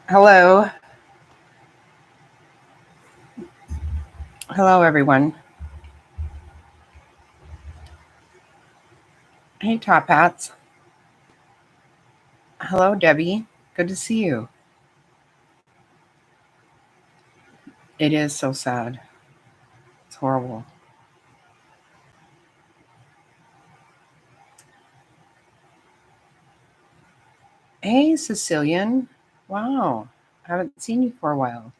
Hello. Hello, everyone. Hey, Top Hats. Hello, Debbie. Good to see you. It is so sad. It's horrible. Hey, Sicilian. Wow. I haven't seen you for a while.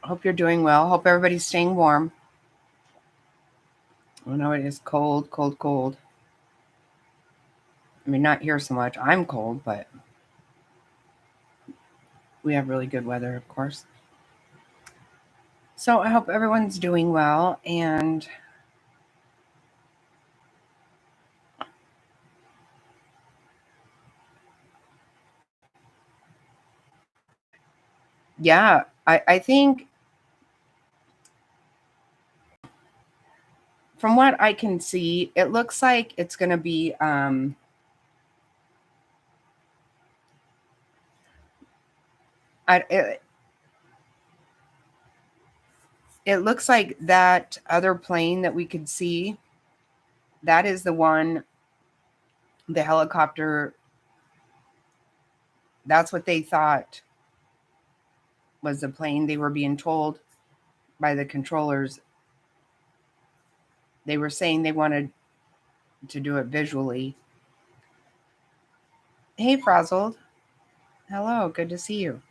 Hope you're doing well. Hope everybody's staying warm. I know it is cold, cold, cold. I mean, not here so much. I'm cold, but we have really good weather, of course. So I hope everyone's doing well. And yeah, I think from what I can see, it looks like it's going to be it, it looks like that other plane that we could see, that is the one, the helicopter. That's what they thought was the plane. They were being told by the controllers. They were saying they wanted to do it visually. Hey, Frazzled. Hello, good to see you.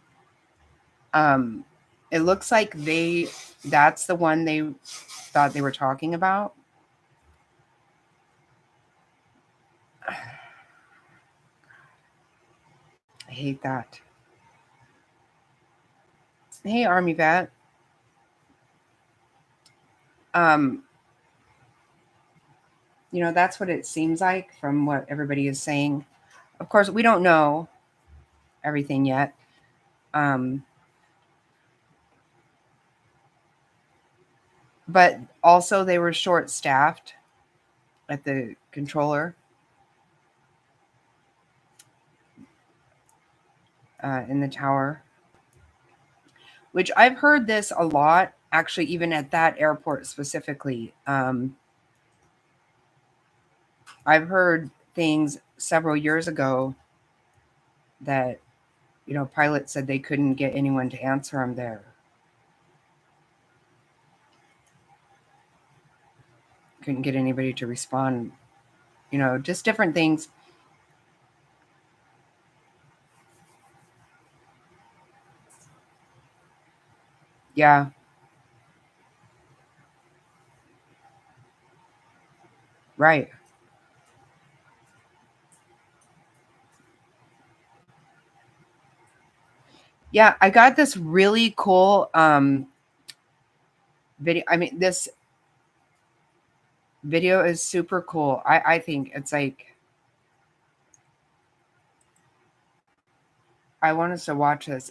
Um, it looks like that's the one they thought they were talking about. I hate that. Hey, Army Vet. Um, that's what it seems like from what everybody is saying. Of course, we don't know everything yet. Um, but also, they were short staffed at the controller in the tower, which I've heard this a lot, actually, even at that airport specifically. I've heard things several years ago that, pilots said they couldn't get anyone to answer them there. Couldn't get anybody to respond, just different things. Yeah. Right. Yeah, I got this really cool video. I mean, this video is super cool. I think it's like, I want us to watch this.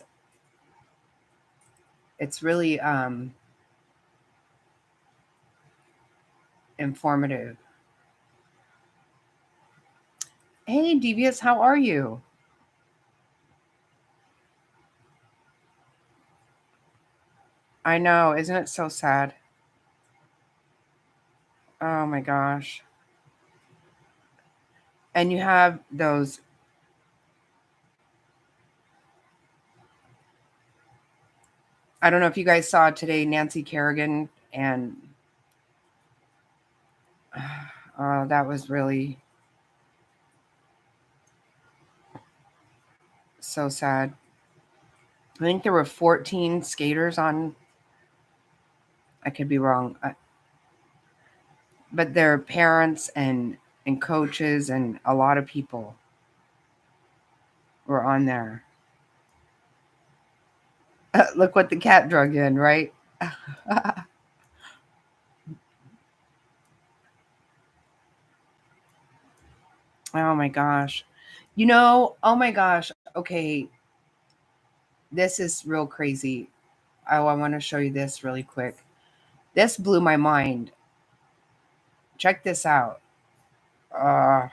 It's really informative. Hey, Devious, how are you? I know, isn't it so sad? Oh my gosh. And you have those. I don't know if you guys saw today, Nancy Kerrigan, and that was really so sad. I think there were 14 skaters on. I could be wrong, but their parents and coaches and a lot of people were on there. Look what the cat drug in, right? Oh my gosh. Oh my gosh. Okay, this is real crazy. Oh, I want to show you this really quick. This blew my mind. Check this out. Uh,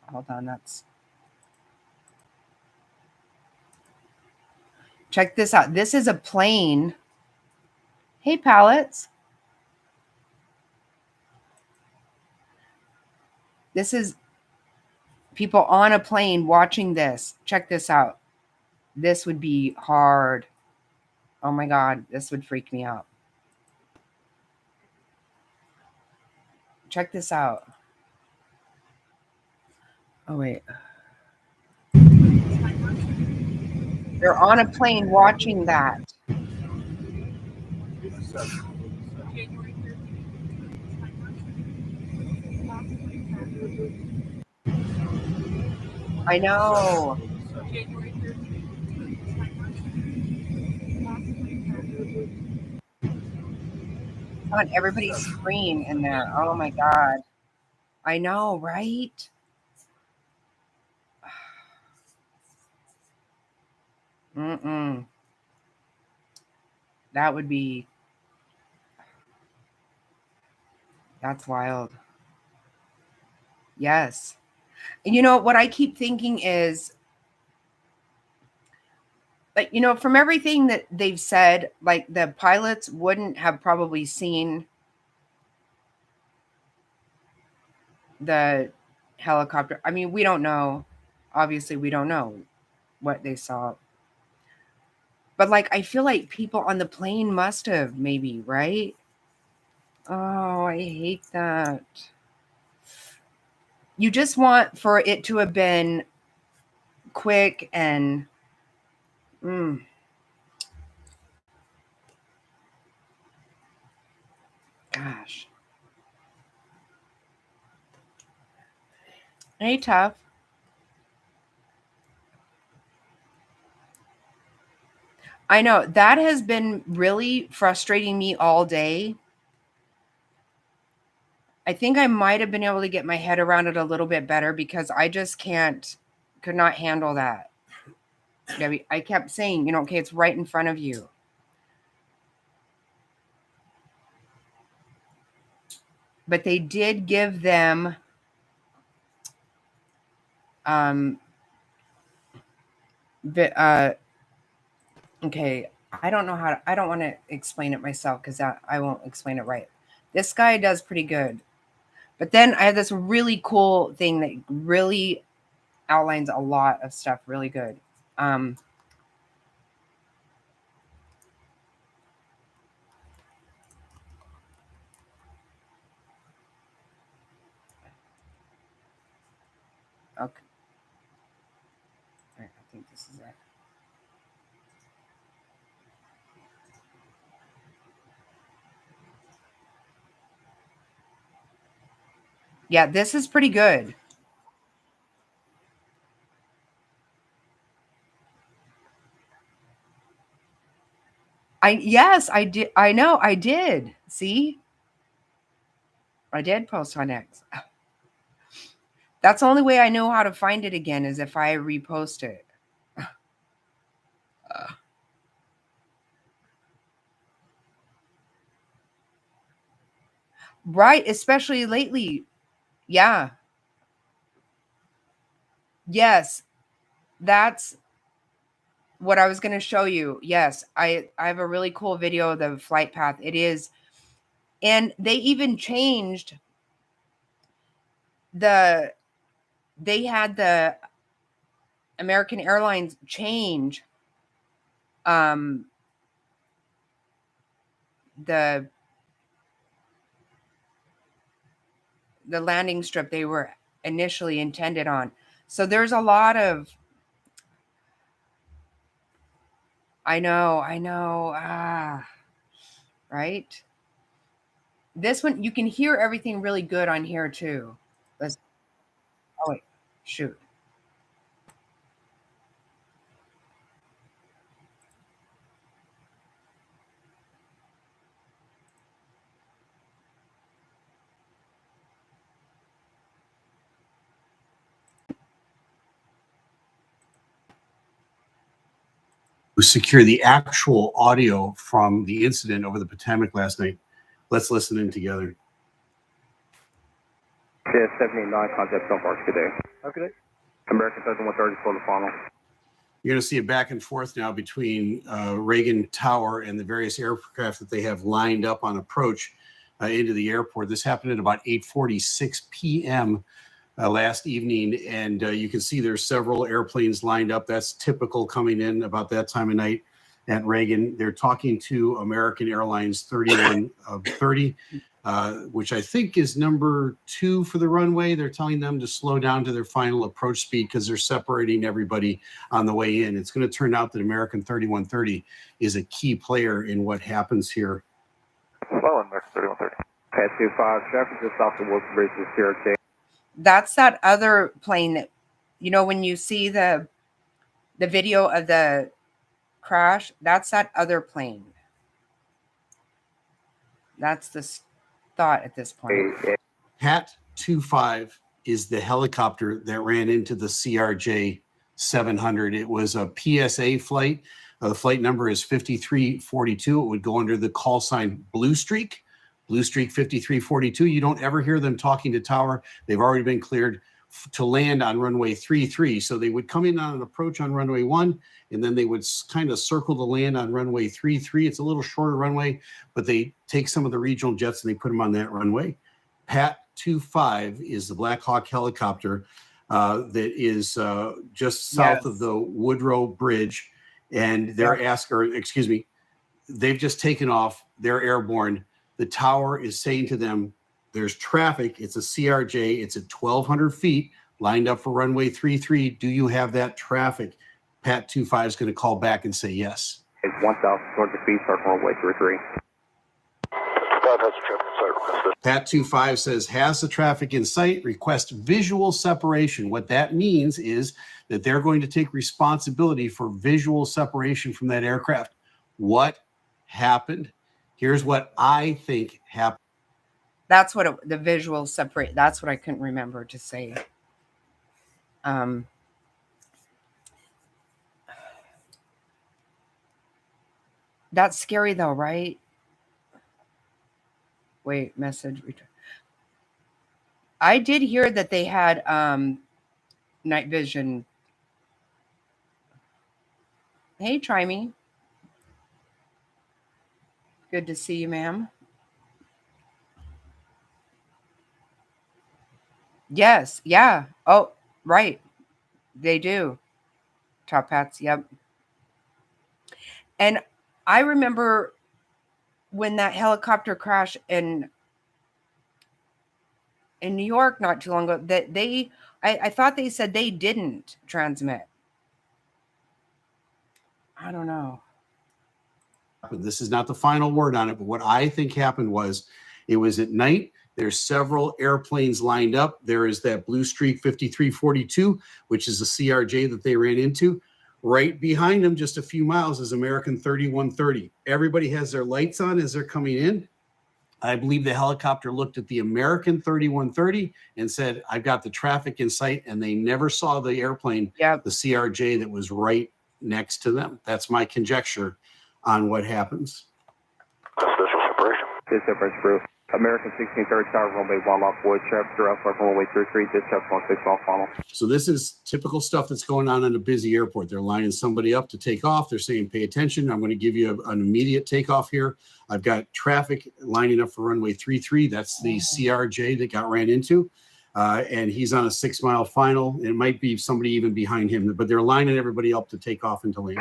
Hold on, that's. Check this out. This is a plane. Hey, pallets. This is people on a plane watching this. Check this out. This would be hard. Oh my God, this would freak me out. Check this out. Oh, wait. They're on a plane watching that. I know. On everybody's screen in there. Oh my God. I know, right? Mm-mm. That would be. That's wild. Yes. And you know, what I keep thinking is, like, you know, from everything that they've said, like the pilots wouldn't have probably seen the helicopter. I mean, we don't know. Obviously, we don't know what they saw. But like, I feel like people on the plane must have, maybe, right? Oh, I hate that. You just want for it to have been quick and gosh. Hey, tough. I know that has been really frustrating me all day. I think I might have been able to get my head around it a little bit better because I just could not handle that. Debbie, I kept saying, you know, okay, it's right in front of you. But they did give them okay, I don't know how to, I don't want to explain it myself because I won't explain it right. This guy does pretty good. But then I have this really cool thing that really outlines a lot of stuff really good. Okay. All right, I think this is it. Yeah, this is pretty good. Yes, I did. I know I did. See? I did post on X. That's the only way I know how to find it again is if I repost it. Right, especially lately. Yeah. Yes. That's what I was going to show you. Yes, I have a really cool video of the flight path. It is, and they even changed the they had the American Airlines change um the the landing strip they were initially intended on. So there's a lot of I know. Right? This one you can hear everything really good on here too. Let's oh wait, shoot. Secure the actual audio from the incident over the Potomac last night. Let's listen in together. Yeah, 789, contact Stone Park today. Okay. American 3130 for the final. You're going to see a back and forth now between Reagan Tower and the various aircraft that they have lined up on approach into the airport. This happened at about 8:46 p.m. Last evening, and you can see there's several airplanes lined up. That's typical coming in about that time of night at Reagan. They're talking to American Airlines 3130, which I think is number 2 for the runway. They're telling them to slow down to their final approach speed because they're separating everybody on the way in. It's going to turn out that American 3130 is a key player in what happens here. Well, American 3130. Pat 25, traffic just off the Wilson Bridge is CRJ. That's that other plane that, you know, when you see the video of the crash, that's that other plane. That's the thought at this point. Pat 25 is the helicopter that ran into the CRJ 700. It was a PSA flight. The flight number is 5342. It would go under the call sign Blue Streak 5342. You don't ever hear them talking to tower. They've already been cleared to land on runway 33. So they would come in on an approach on runway 1, and then they would kind of circle the land on runway 33. It's a little shorter runway, but they take some of the regional jets and they put them on that runway. Pat 25 is the Black Hawk helicopter that is just south of the Woodrow Bridge, and they're they've just taken off. They're airborne. The tower is saying to them, there's traffic. It's a CRJ. It's at 1,200 feet lined up for runway 33. Do you have that traffic? Pat 25 is going to call back and say yes. It's 1,200 feet, start runway 33. Pat 25 says, has the traffic in sight, request visual separation. What that means is that they're going to take responsibility for visual separation from that aircraft. What happened? Here's what I think happened. That's what the visual separate. That's what I couldn't remember to say. That's scary though, right? Wait, message return. I did hear that they had night vision. Hey, try me. Good to see you, ma'am. Yes, yeah. Oh, right. They do. Top hats, yep. And I remember when that helicopter crash in New York not too long ago, that I thought they said they didn't transmit. I don't know. This is not the final word on it, but what I think happened was it was at night. There's several airplanes lined up. There is that Blue Streak 5342, which is a CRJ that they ran into. Right behind them, just a few miles, is American 3130. Everybody has their lights on as they're coming in. I believe the helicopter looked at the American 3130 and said, I've got the traffic in sight, and they never saw the airplane, the CRJ that was right next to them. That's my conjecture on what happens. Special separation. This separation proof. American 1630 tower, runway 1 off void, traffic throughout runway 33, dispatch 16 off final. So this is typical stuff that's going on in a busy airport. They're lining somebody up to take off. They're saying, pay attention. I'm going to give you an immediate takeoff here. I've got traffic lining up for runway 33. That's the CRJ that got ran into. And he's on a 6-mile final. It might be somebody even behind him, but they're lining everybody up to take off into land.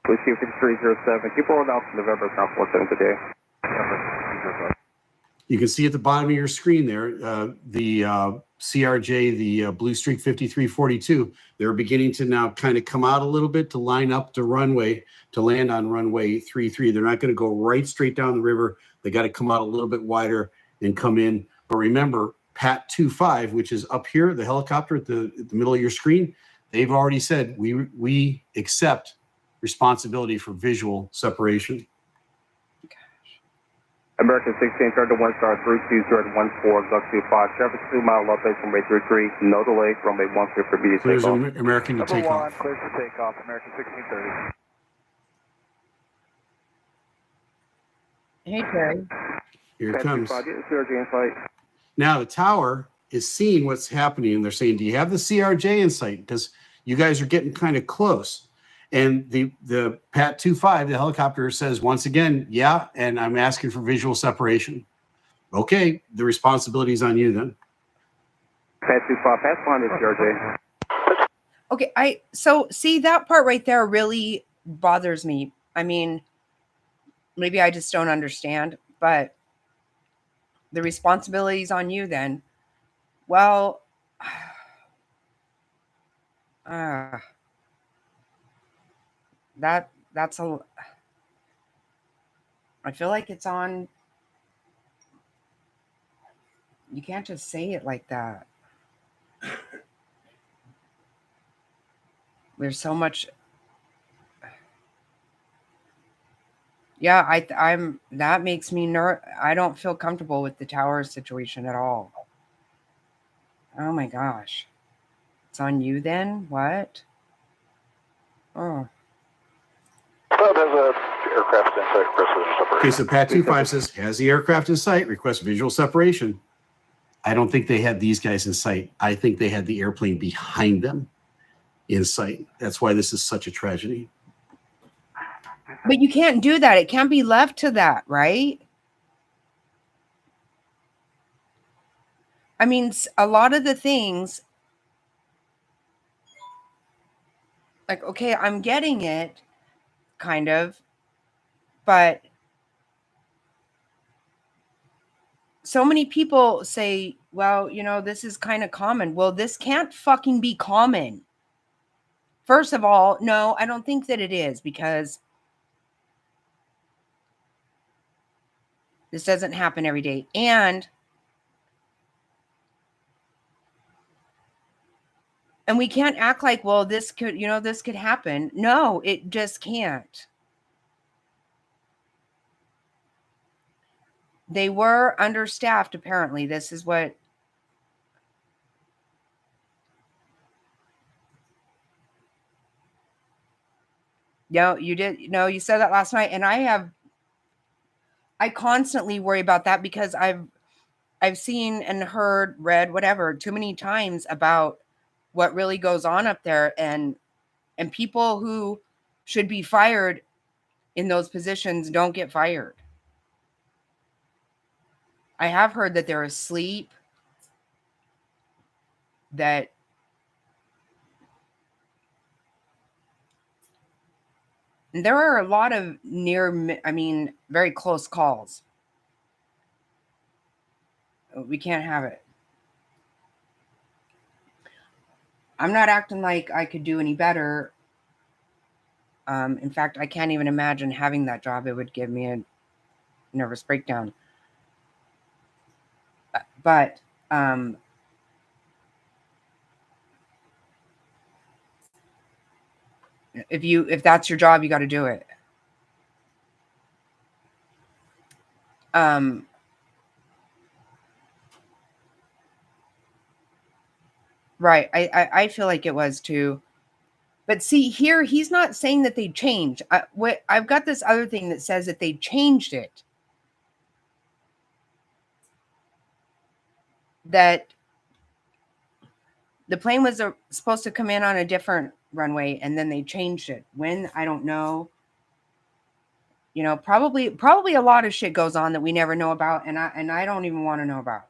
Whiskey 5307. Keep rolling out to November ground 47 today. You can see at the bottom of your screen there, the CRJ, the Blue Streak 5342. They're beginning to now kind of come out a little bit to line up the runway to land on runway 33. They're not going to go right straight down the river. They got to come out a little bit wider and come in. But remember, Pat 25, which is up here, the helicopter at the middle of your screen, they've already said we accept responsibility for visual separation. American 1630 1 star 32014, Galaxy 5, traffic 2-mile update from runway 33, no delay, runway 1 clear for immediate takeoff. American to take off. Clear for takeoff, American 1630. Hey, Terry. Here it Pat comes. 25, get the CRJ in sight. Now the tower is seeing what's happening, and they're saying, "Do you have the CRJ in sight?" Because you guys are getting kind of close. And the Pat 25, the helicopter, says once again, "Yeah," and I'm asking for visual separation. Okay, the responsibility is on you then. Pat 25, pass behind the CRJ. Okay, so see that part right there really bothers me. I mean, maybe I just don't understand, but the responsibility is on you then. Well, that's a. I feel like it's on. You can't just say it like that. There's so much. Yeah, I'm. That makes me I don't feel comfortable with the tower situation at all. Oh my gosh, it's on you then. What? Oh. That has a aircraft in sight, request visual separation. Okay, so Pat 25 says, "Has the aircraft in sight? Request visual separation." I don't think they had these guys in sight. I think they had the airplane behind them in sight. That's why this is such a tragedy. But you can't do that. It can't be left to that, right? I mean, a lot of the things, like, okay, I'm getting it, kind of, but so many people say, well, this is kind of common. Well, this can't fucking be common. First of all, no, I don't think that it is, because this doesn't happen every day. And we can't act like, well, this could happen. No, it just can't. They were understaffed, apparently. This is what. No, you did. No, you said that last night. And I constantly worry about that, because I've seen and heard, read, whatever, too many times about what really goes on up there, and people who should be fired in those positions don't get fired. I have heard that they're asleep, that there are a lot of very close calls. We can't have it. I'm not acting like I could do any better. In fact, I can't even imagine having that job. It would give me a nervous breakdown. But if that's your job, you got to do it. Right. I feel like it was too. But see, here, he's not saying that they changed. I've got this other thing that says that they changed it. That the plane was supposed to come in on a different runway, and then they changed it. When? I don't know. Probably a lot of shit goes on that we never know about, and I don't even want to know about.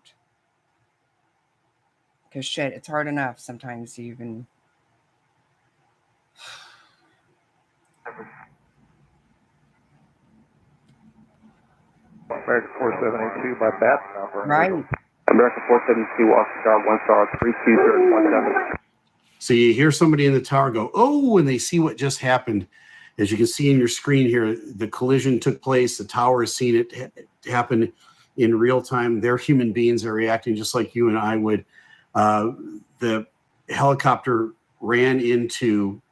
Because shit, it's hard enough sometimes to even. American 4782 by Bath. Right. American 472, Oscar 1 star 32017. So you hear somebody in the tower go, "Oh," and they see what just happened. As you can see in your screen here, the collision took place. The tower has seen it happen in real time. They're human beings. They're reacting just like you and I would. The helicopter ran into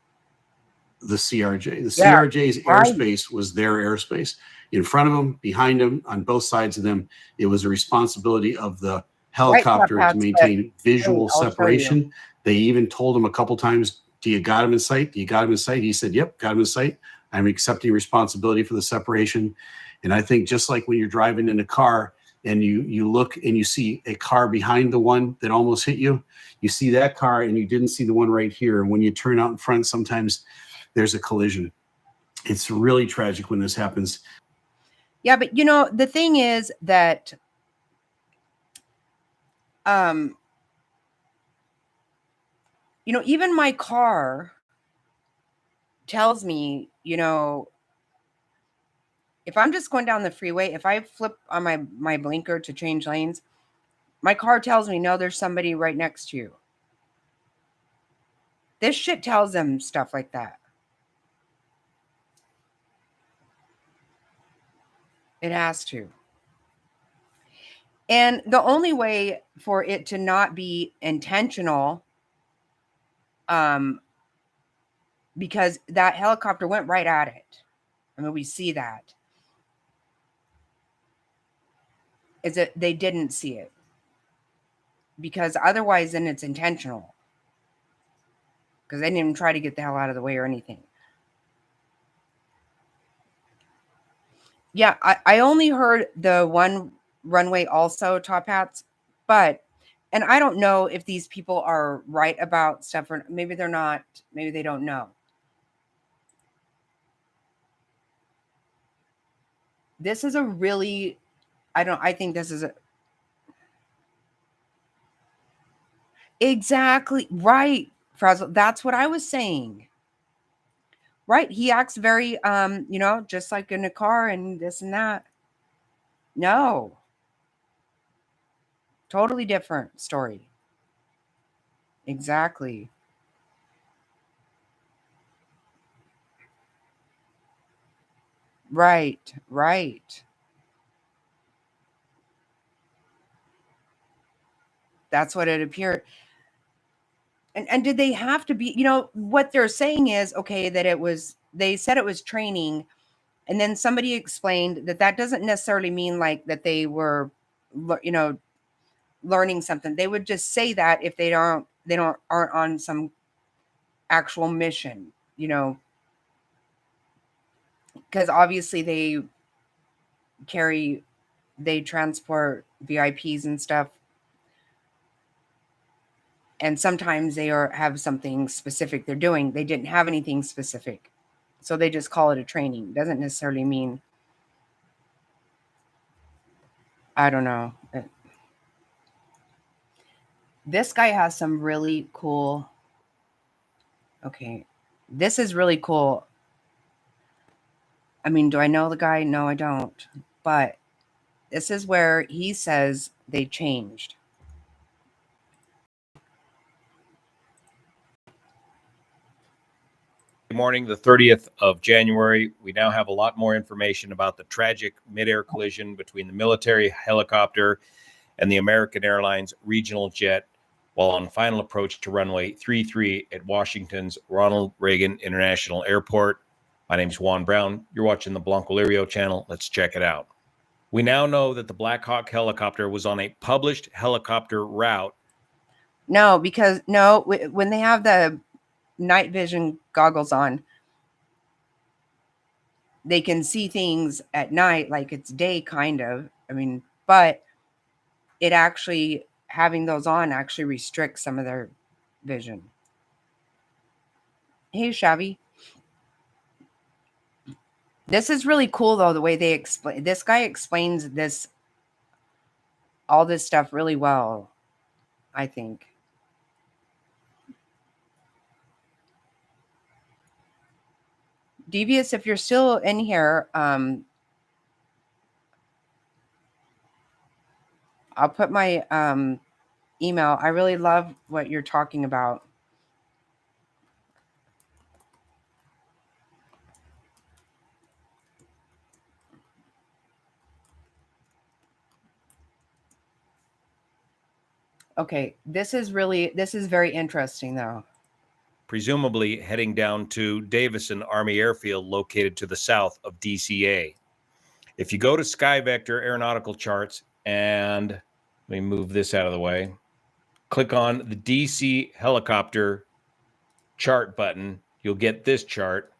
the CRJ. The CRJ's airspace was their airspace. In front of them, behind them, on both sides of them, it was a responsibility of the helicopter to maintain visual separation. They even told him a couple times, "Do you got him in sight? Do you got him in sight?" He said, "Yep, got him in sight. I'm accepting responsibility for the separation." And I think just like when you're driving in a car and you look and you see a car behind the one that almost hit you, you see that car and you didn't see the one right here. And when you turn out in front, sometimes there's a collision. It's really tragic when this happens. Yeah, but you know, the thing is that you know, even my car tells me, you know, if I'm just going down the freeway, if I flip on my blinker to change lanes, my car tells me, no, there's somebody right next to you. This shit tells them stuff like that. It has to. And the only way for it to not be intentional, because that helicopter went right at it. I mean, we see that. Is that they didn't see it. Because otherwise, then it's intentional. Because they didn't even try to get the hell out of the way or anything. Yeah, I only heard the one runway also top hats, but, and I don't know if these people are right about stuff or maybe they're not, maybe they don't know. This is a really, I think this is a, exactly right, Frazzle. That's what I was saying. Right. He acts very, you know, just like in a car and this and that. No. Totally different story. Exactly. Right. Right. That's what it appeared. And did they have to be, you know, what they're saying is, okay, that it was, they said it was training. And then somebody explained that that doesn't necessarily mean like that they were, you know, learning something. They would just say that if they aren't on some actual mission, you know, because obviously they transport VIPs and stuff. And sometimes they have something specific they're doing. They didn't have anything specific. So they just call it a training. Doesn't necessarily mean, I don't know. This guy has some really cool, okay, this is really cool. I mean, do I know the guy? No, I don't. But this is where he says they changed. Morning, the 30th of January. We now have a lot more information about the tragic midair collision between the military helicopter and the American Airlines regional jet while on final approach to runway 33 at Washington's Ronald Reagan International Airport. My name is Juan Brown. You're watching the Blanco Lirio channel. Let's check it out. We now know that the Black Hawk helicopter was on a published helicopter route. No, because no, when they have the night vision goggles on, they can see things at night like it's day, kind of. I mean, but it actually, having those on actually restricts some of their vision. Hey, Shabby. This is really cool, though, the way they explain. This guy explains this, all this stuff really well, I think. Devious, if you're still in here, I'll put my email. I really love what you're talking about. Okay, this is very interesting, though. Presumably heading down to Davison Army Airfield, located to the south of DCA. If you go to SkyVector Aeronautical Charts, and let me move this out of the way, click on the DC helicopter chart button, you'll get this chart.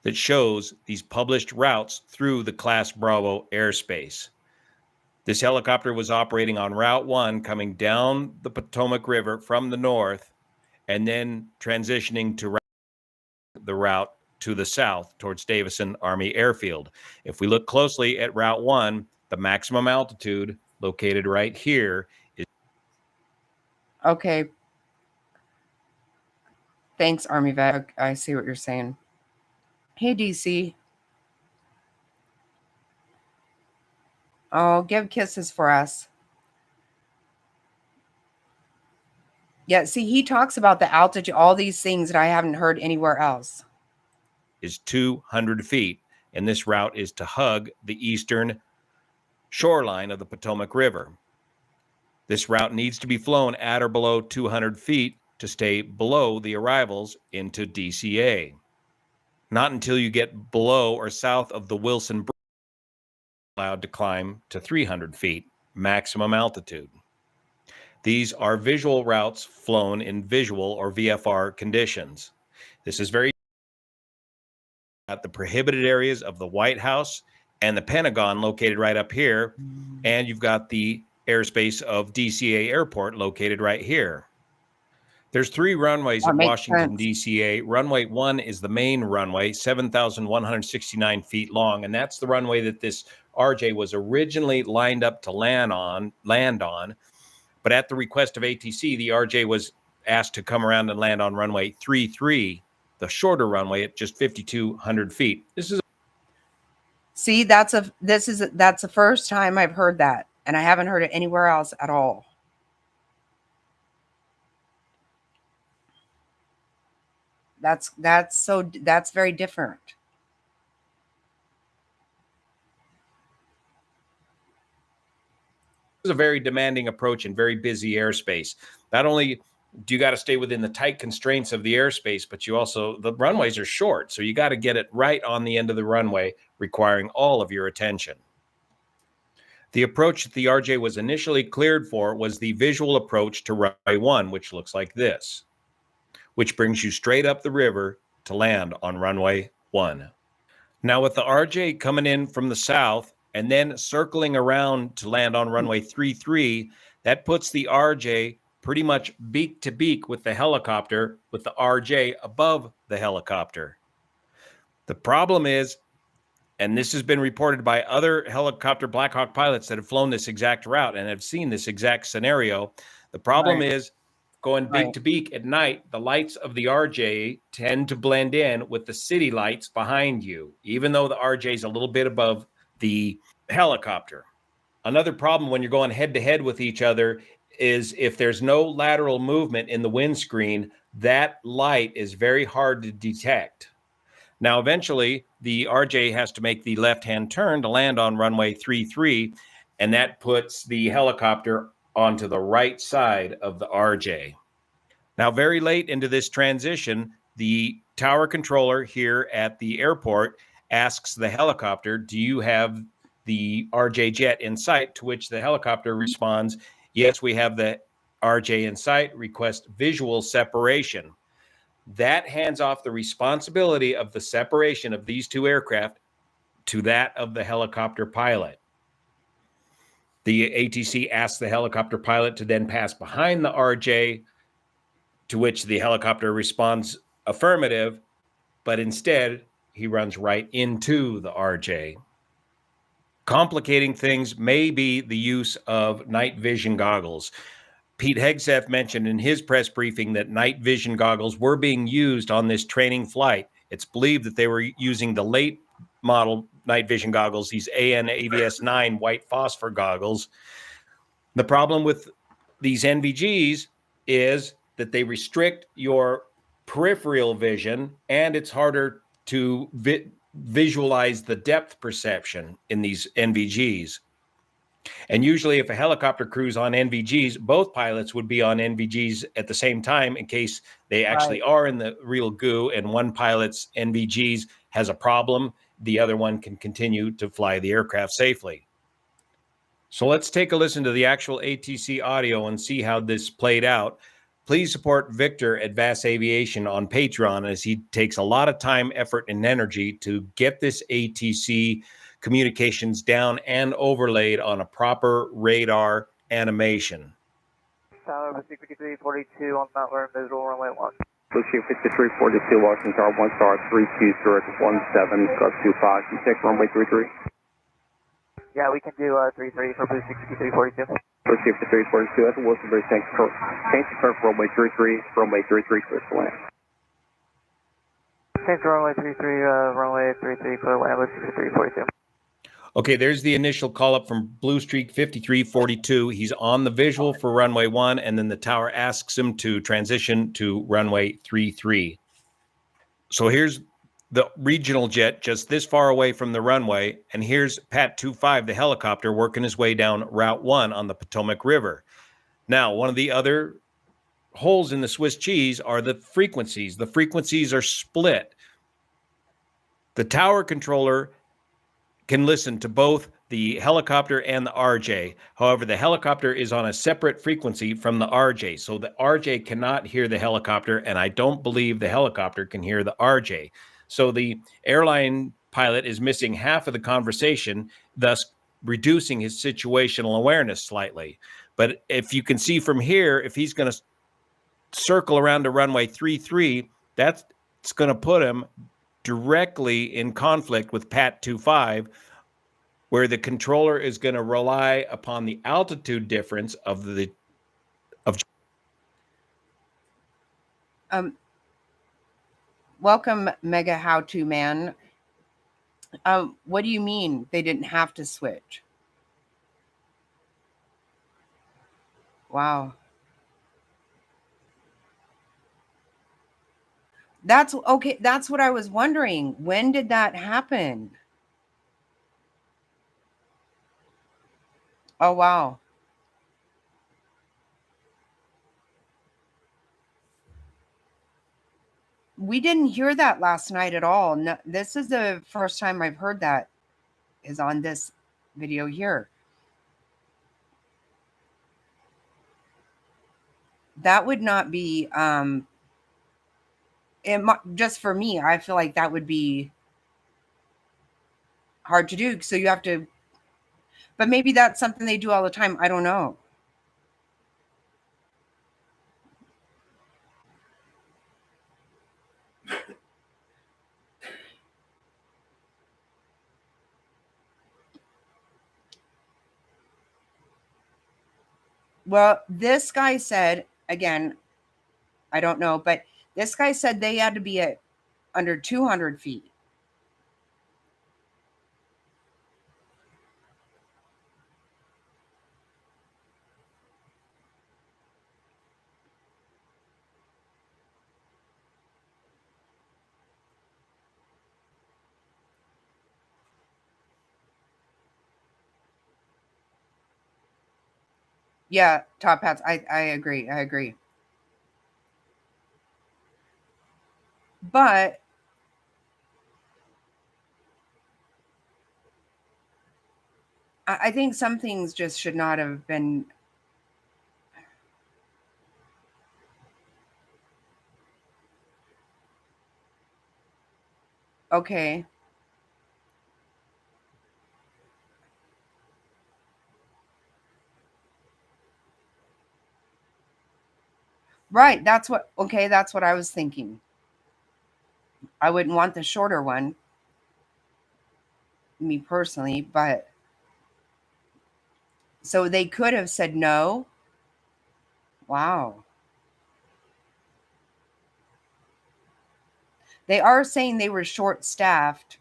that shows these published routes through the Class Bravo airspace. This helicopter was operating on Route 1, coming down the Potomac River from the north, and then transitioning to the route to the south towards Davison Army Airfield. If we look closely at Route 1, the maximum altitude located right here is... Okay. Thanks, Army Vet. I see what you're saying. Hey, DC. Oh, give kisses for us. Yeah, see, he talks about the altitude, all these things that I haven't heard anywhere else. Is 200 feet, and this route is to hug the eastern shoreline of the Potomac River. This route needs to be flown at or below 200 feet to stay below the arrivals into DCA. Not until you get below or south of the Wilson Bridge allowed to climb to 300 feet, maximum altitude. These are visual routes flown in visual or VFR conditions. This is very at the prohibited areas of the White House and the Pentagon located right up here, and you've got the airspace of DCA Airport located right here. There's 3 runways at Washington, DCA. Runway 1 is the main runway, 7,169 feet long, and that's the runway that this RJ was originally lined up to land on. But at the request of ATC, the RJ was asked to come around and land on runway 33, the shorter runway at just 5,200 feet. See, that's the first time I've heard that, and I haven't heard it anywhere else at all. That's very different. It's a very demanding approach and very busy airspace. Not only do you got to stay within the tight constraints of the airspace, but the runways are short, so you got to get it right on the end of the runway, requiring all of your attention. The approach that the RJ was initially cleared for was the visual approach to runway 1, which looks like this, which brings you straight up the river to land on runway 1. Now, with the RJ coming in from the south and then circling around to land on runway 33, that puts the RJ pretty much beak to beak with the helicopter, with the RJ above the helicopter. The problem is, and this has been reported by other helicopter Black Hawk pilots that have flown this exact route and have seen this exact scenario. The problem is going beak to beak at night, the lights of the RJ tend to blend in with the city lights behind you, even though the RJ is a little bit above the helicopter. Another problem when you're going head to head with each other is if there's no lateral movement in the windscreen, that light is very hard to detect. Now, eventually, the RJ has to make the left-hand turn to land on runway 33, and that puts the helicopter onto the right side of the RJ. Now, very late into this transition, the tower controller here at the airport asks the helicopter, do you have the RJ jet in sight? To which the helicopter responds, yes, we have the RJ in sight, request visual separation. That hands off the responsibility of the separation of these two aircraft to that of the helicopter pilot. The ATC asks the helicopter pilot to then pass behind the RJ, to which the helicopter responds affirmative, but instead he runs right into the RJ. Complicating things may be the use of night vision goggles. Pete Hegseth mentioned in his press briefing that night vision goggles were being used on this training flight. It's believed that they were using the late model night vision goggles, these AN/AVS-9 white phosphor goggles. The problem with these NVGs is that they restrict your peripheral vision, and it's harder to visualize the depth perception in these NVGs. And usually if a helicopter crew's on NVGs, both pilots would be on NVGs at the same time in case they actually are in the real goo and one pilot's NVGs has a problem, the other one can continue to fly the aircraft safely. So let's take a listen to the actual ATC audio and see how this played out. Please support Victor at Vass Aviation on Patreon, as he takes a lot of time, effort, and energy to get this ATC communications down and overlaid on a proper radar animation. Tower 5342 on Mount Vernon, visual runway 1. Blue Sheep 5342, Washington Tower 1 star 320 17, Gulf 25. Can you take runway 33? Yeah, we can do 33 for Blue Sheep 5342. Blue Sheep 5342, that's a Wilson Bridge, thanks for change the turn for runway 33, clear for land. Change to runway 33 for land, Blue Sheep 5342. Okay, there's the initial call up from Blue Streak 5342. He's on the visual for runway 1, and then the tower asks him to transition to runway 33. So here's the regional jet just this far away from the runway, and here's Pat 25, the helicopter, working his way down Route 1 on the Potomac River. Now, one of the other holes in the Swiss cheese are the frequencies. The frequencies are split. The tower controller can listen to both the helicopter and the RJ. However, the helicopter is on a separate frequency from the RJ. So the RJ cannot hear the helicopter, and I don't believe the helicopter can hear the RJ. So the airline pilot is missing half of the conversation, thus reducing his situational awareness slightly. But if you can see from here, if he's going to circle around to runway 33, that's going to put him directly in conflict with Pat 25, where the controller is going to rely upon the altitude difference of the welcome, Mega How To Man. What do you mean they didn't have to switch? Wow. That's okay. That's what I was wondering. When did that happen? Oh, wow. We didn't hear that last night at all. No, this is the first time I've heard that is on this video here. That would not be, just for me, I feel like that would be hard to do. So you have to, but maybe that's something they do all the time. I don't know. Well, this guy said, again, I don't know, but this guy said they had to be at under 200 feet. Yeah, top hats. I agree. I agree. But I think some things just should not have been. Okay. Right. That's what I was thinking. I wouldn't want the shorter one, me personally, but so they could have said no. Wow. They are saying they were short-staffed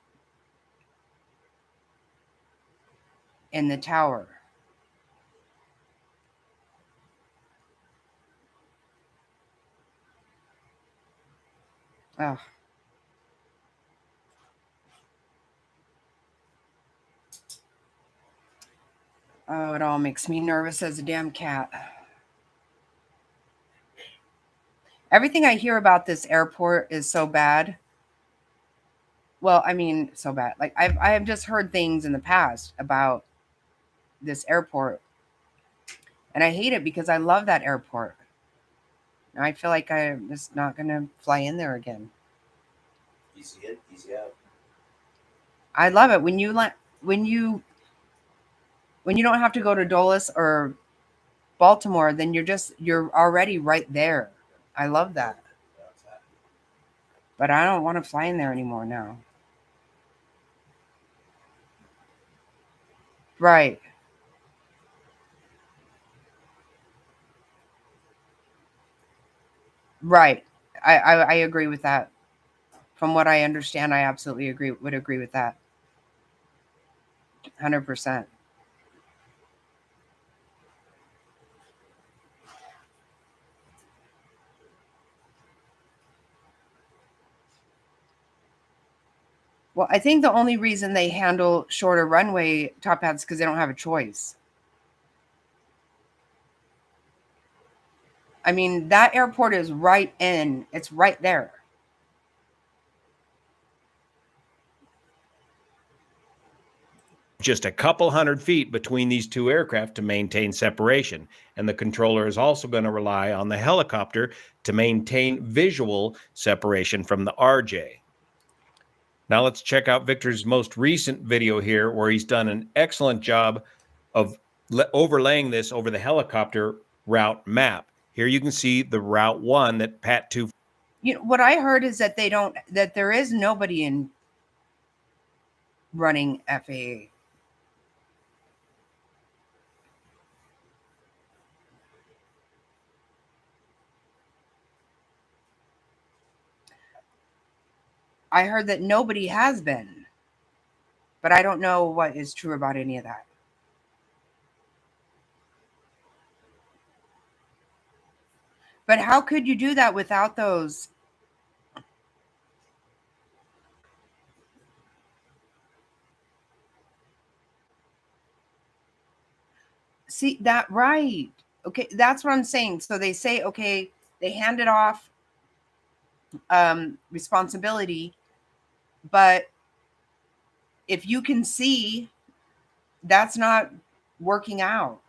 in the tower. Oh. Oh, it all makes me nervous as a damn cat. Everything I hear about this airport is so bad. Well, I mean, so bad. Like I have just heard things in the past about this airport. And I hate it because I love that airport. I feel like I'm just not going to fly in there again. Easy in, easy out. I love it when you don't have to go to Dulles or Baltimore, then you're already right there. I love that. But I don't want to fly in there anymore now. Right. Right. I agree with that. From what I understand, I absolutely would agree with that. 100%. Well, I think the only reason they handle shorter runway top hats because they don't have a choice. I mean, that airport is it's right there. Just a couple hundred feet between these two aircraft to maintain separation. And the controller is also going to rely on the helicopter to maintain visual separation from the RJ. Now let's check out Victor's most recent video here, where he's done an excellent job of overlaying this over the helicopter route map. Here you can see the Route 1 that Pat 2. You know, what I heard is that there is nobody in running FAA. I heard that nobody has been, but I don't know what is true about any of that. But how could you do that without those? See that, right? Okay, that's what I'm saying. So they say, okay, they handed off responsibility, but if you can see, that's not working out.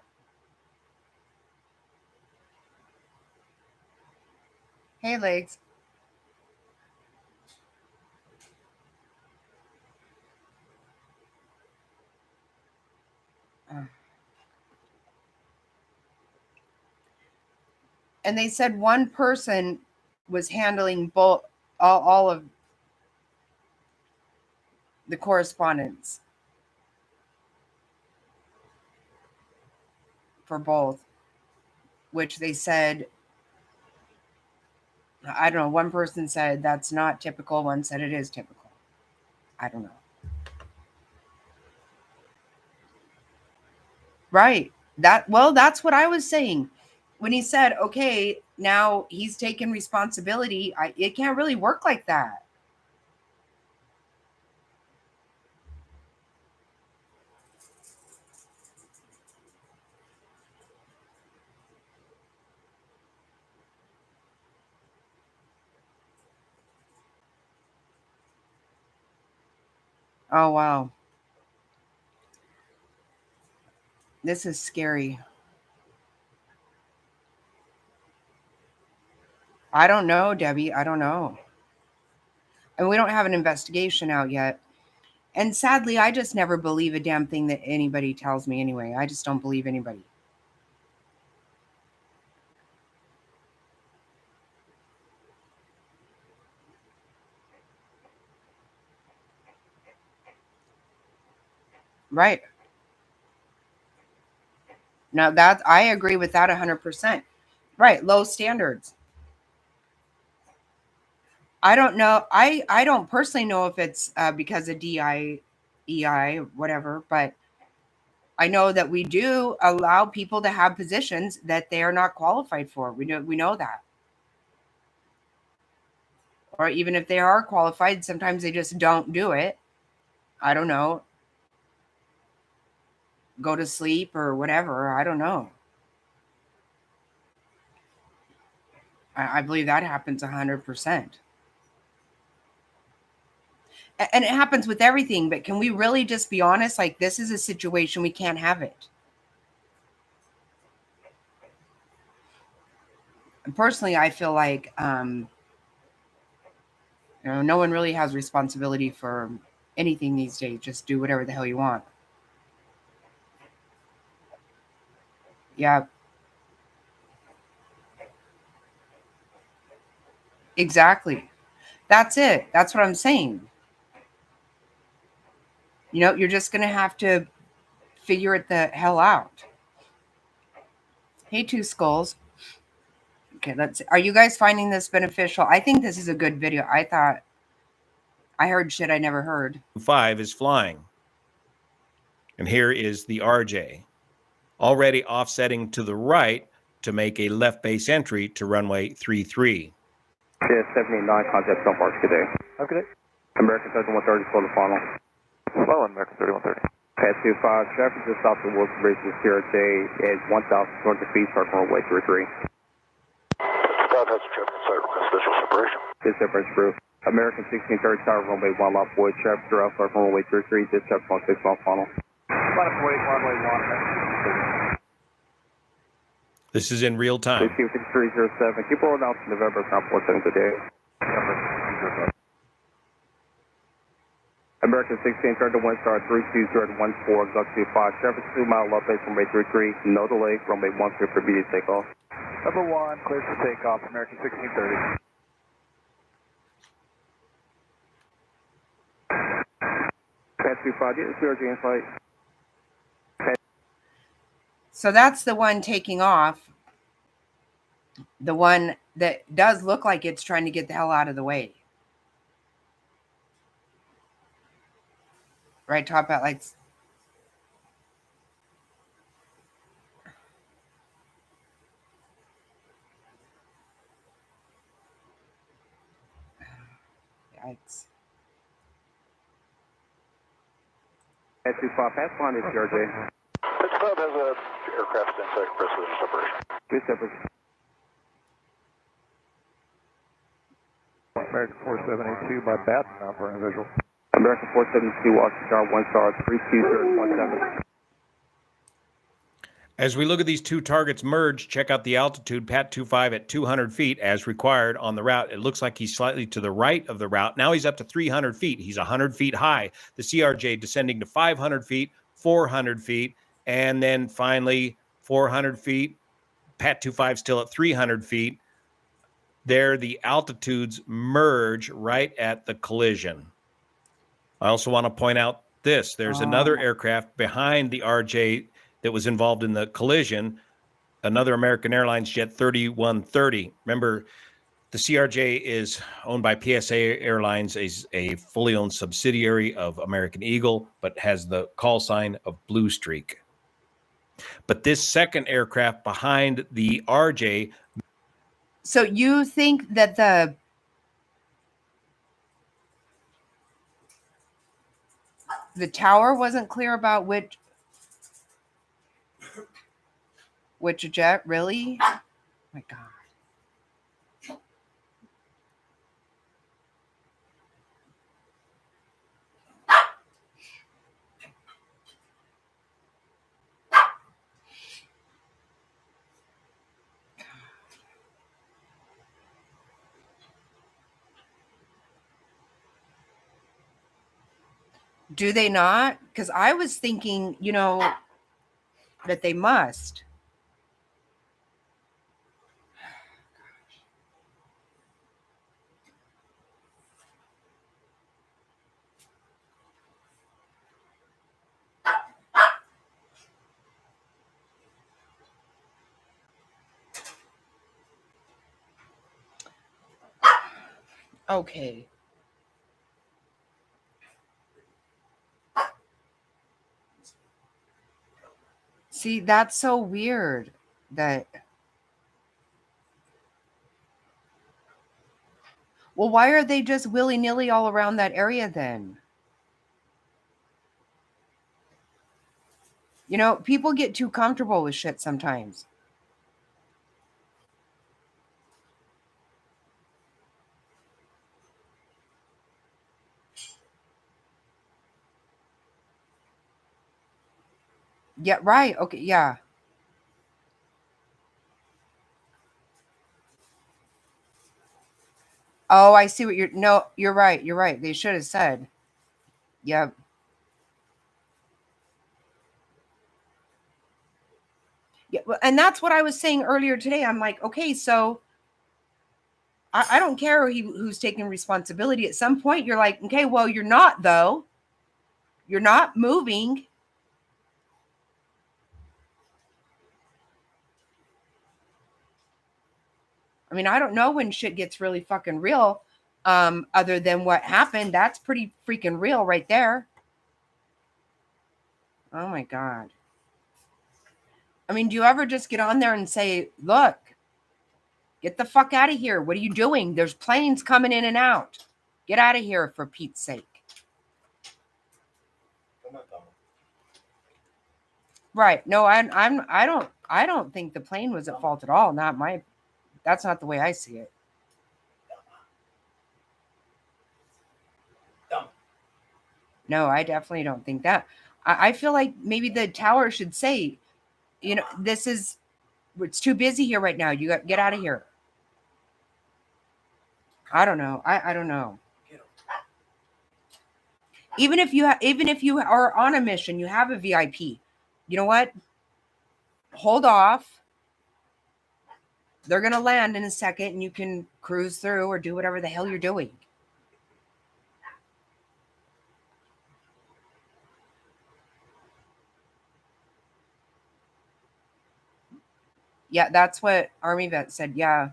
Hey, Legs. And they said one person was handling all of the correspondence for both, which they said, I don't know, one person said that's not typical, one said it is typical. I don't know. Right. That's what I was saying. When he said, okay, now he's taking responsibility, it can't really work like that. Oh, wow. This is scary. I don't know, Debbie. I don't know. And we don't have an investigation out yet. And sadly, I just never believe a damn thing that anybody tells me anyway. I just don't believe anybody. Right. Now that I agree with that 100%. Right. Low standards. I don't know. I don't personally know if it's because of DI, EI, whatever, but I know that we do allow people to have positions that they are not qualified for. We know that. Or even if they are qualified, sometimes they just don't do it. I don't know. Go to sleep or whatever. I don't know. I believe that happens 100%. And it happens with everything, but can we really just be honest? Like, this is a situation we can't have it. personally, I feel like no one really has responsibility for anything these days. Just do whatever the hell you want. Yeah. Exactly. That's it. That's what I'm saying. You're just going to have to figure it the hell out. Hey, Two Skulls. Okay, are you guys finding this beneficial? I think this is a good video. I heard shit I never heard. 5 is flying. And here is the RJ, already offsetting to the right to make a left base entry to runway 33. Yeah, 79, contact Sun Park today. Okay. American 3130 for the final. Well, American 3130. Pad 25, traffic just south of Wilson Bridge to CRJ at 1,200 feet, start runway 33. Scott has a traffic inside, request visual separation. This separation group. American 1630 tower, runway 1 off void, traffic through start runway 33, dispatch on 6 off final. Runway 1. This is in real time. Whiskey 6307, keep rolling out to November, ground 47 today. American 1630 to wind star 32014, Galaxy 5, traffic 2 mile left base runway 33, no delay, runway 1 clear for immediate takeoff. Number 1, clear for takeoff, American 1630. Pad 25, get the CRJ in flight. So that's the one taking off. The one that does look like it's trying to get the hell out of the way. Right, top hat lights. Yikes. Pad 25, pass behind the CRJ. Pitch Club has a aircraft inside, request visual separation. This separation. American 4782 by Batten, now for a visual. American 472, Washington, 1 star 32017. As we look at these two targets merge, check out the altitude, Pat 25 at 200 feet as required on the route. It looks like he's slightly to the right of the route. Now he's up to 300 feet. He's 100 feet high. The CRJ descending to 500 feet, 400 feet, and then finally 400 feet. Pat 25 still at 300 feet. There, the altitudes merge right at the collision. I also want to point out this. There's another aircraft behind the RJ that was involved in the collision, another American Airlines Jet 3130. Remember, the CRJ is owned by PSA Airlines, is a fully owned subsidiary of American Eagle, but has the call sign of Blue Streak. But this second aircraft behind the RJ. So you think that the tower wasn't clear about which jet? Really? Oh my God. Do they not? Because I was thinking, that they must. Okay. See, that's so weird that. Well, why are they just willy-nilly all around that area then? People get too comfortable with shit sometimes. Yeah, right. Okay, yeah. Oh, I see what you're. No, you're right. You're right. They should have said. Yep. Yeah, and that's what I was saying earlier today. I'm like, okay, so I don't care who's taking responsibility. At some point, you're like, okay, well, you're not though. You're not moving. I mean, I don't know when shit gets really fucking real. Other than what happened, that's pretty freaking real right there. Oh my God. I mean, do you ever just get on there and say, look, get the fuck out of here. What are you doing? There's planes coming in and out. Get out of here for Pete's sake. I'm not coming. Right. No, I don't think the plane was at fault at all. That's not the way I see it. Dumb. No, I definitely don't think that. I feel like maybe the tower should say, you know, it's too busy here right now. You got get out of here. I don't know. I don't know. Even if you are on a mission, you have a VIP. You know what? Hold off. They're gonna land in a second, and you can cruise through or do whatever the hell you're doing. Yeah, that's what Army Vet said. Yeah.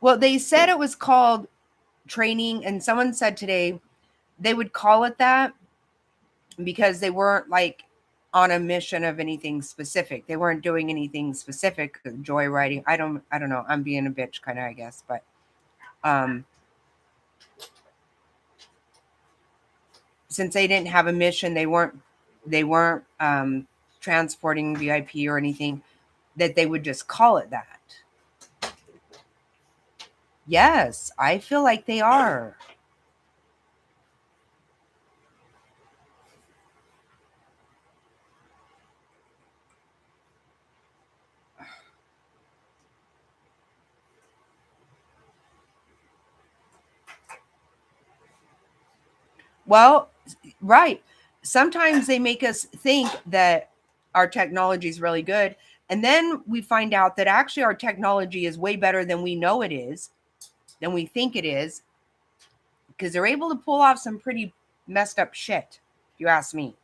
Well, they said it was called training, and someone said today they would call it that because they weren't like on a mission of anything specific. They weren't doing anything specific, joyriding. I don't know. I'm being a bitch kind of, I guess, but since they didn't have a mission, they weren't transporting VIP or anything, that they would just call it that. Yes, I feel like they are. Well, right. Sometimes they make us think that our technology is really good. And then we find out that actually our technology is way better than we know it is, than we think it is, because they're able to pull off some pretty messed up shit, if you ask me.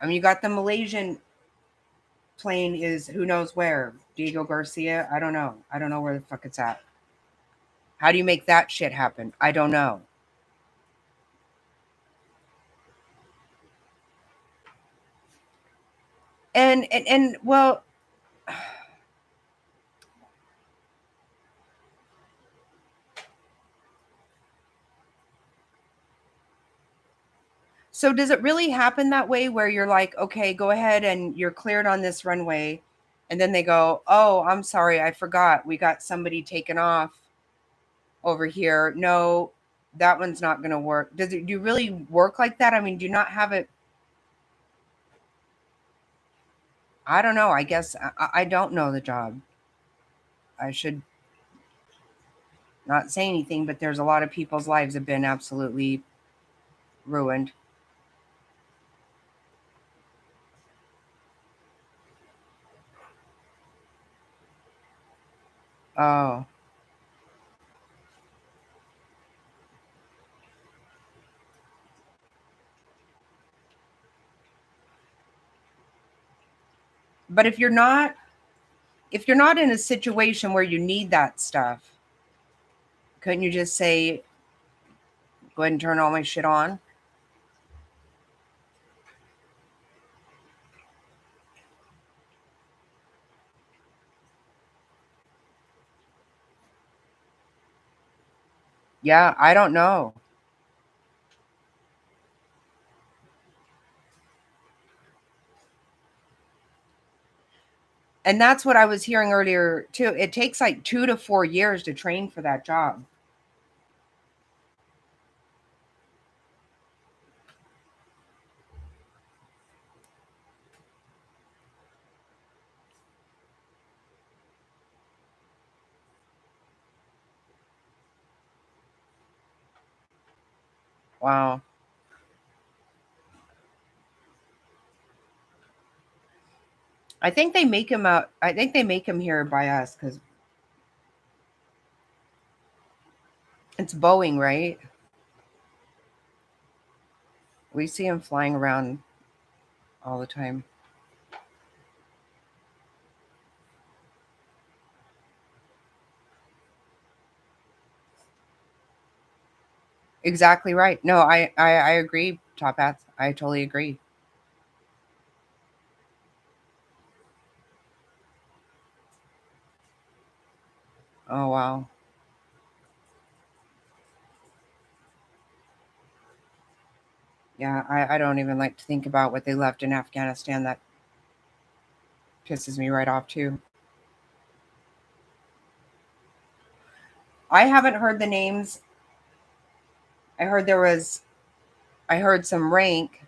I mean, you got the Malaysian plane is who knows where. Diego Garcia, I don't know. I don't know where the fuck it's at. How do you make that shit happen? I don't know. And well, so does it really happen that way where you're like, okay, go ahead and you're cleared on this runway, and then they go, oh, I'm sorry, I forgot, we got somebody taken off over here. No, that one's not going to work. Do you really work like that? I mean, do you not have it? I don't know. I guess I don't know the job. I should not say anything, but there's a lot of people's lives have been absolutely ruined. Oh. But if you're not in a situation where you need that stuff, couldn't you just say, go ahead and turn all my shit on? Yeah, I don't know. And that's what I was hearing earlier too. It takes like 2 to 4 years to train for that job. Wow. I think they make him out. I think they make him here by us because it's Boeing, right? We see him flying around all the time. Exactly right. No, I agree, Top Hats. I totally agree. Oh wow. Yeah, I don't even like to think about what they left in Afghanistan. That pisses me right off too. I haven't heard the names. I heard there was I heard some rank.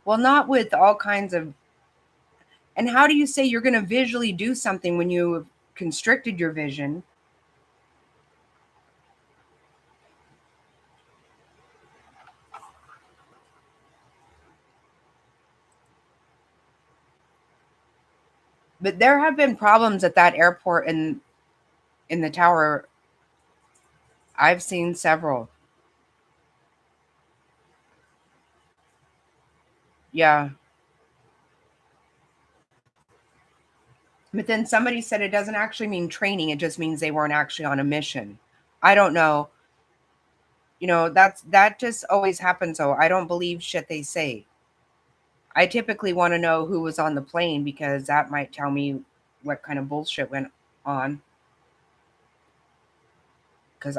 Well, not with all kinds of. And how do you say you're going to visually do something when you have constricted your vision? But there have been problems at that airport and in the tower. I've seen several. Yeah. But then somebody said it doesn't actually mean training, it just means they weren't actually on a mission. I don't know. That just always happens, so I don't believe shit they say. I typically want to know who was on the plane because that might tell me what kind of bullshit went on. Because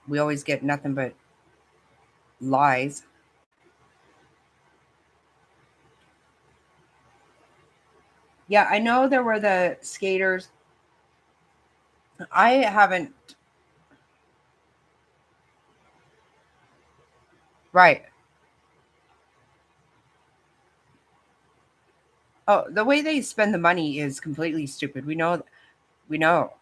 we always get nothing but lies. Yeah, I know there were the skaters. I haven't. Right. Oh, the way they spend the money is completely stupid. We know. We know.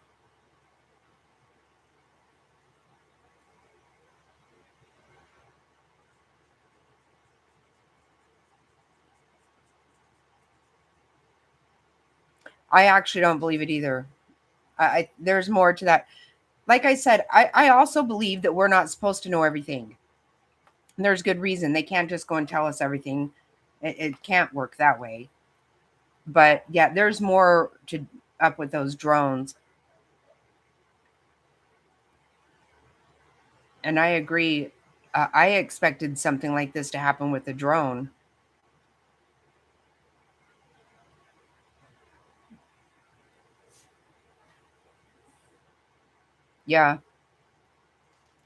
I actually don't believe it either. There's more to that. Like I said, I also believe that we're not supposed to know everything. And there's good reason. They can't just go and tell us everything. It can't work that way. But yeah, there's more to up with those drones. And I agree. I expected something like this to happen with the drone. Yeah,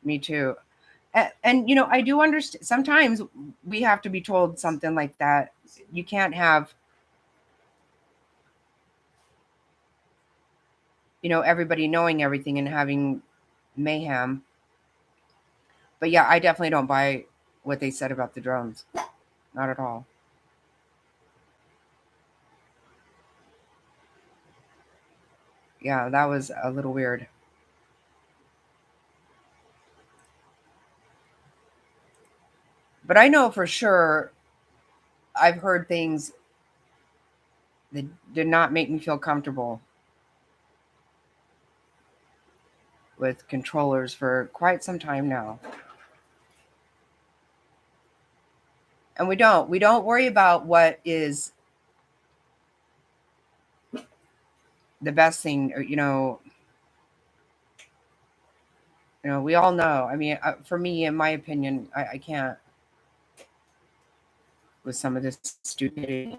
me too. And I do understand. Sometimes we have to be told something like that. You can't have, everybody knowing everything and having mayhem. But yeah, I definitely don't buy what they said about the drones. Not at all. Yeah, that was a little weird. But I know for sure I've heard things that did not make me feel comfortable with controllers for quite some time now. And we don't worry about what is the best thing, or we all know. I mean, for me, in my opinion, I can't with some of this stupidity.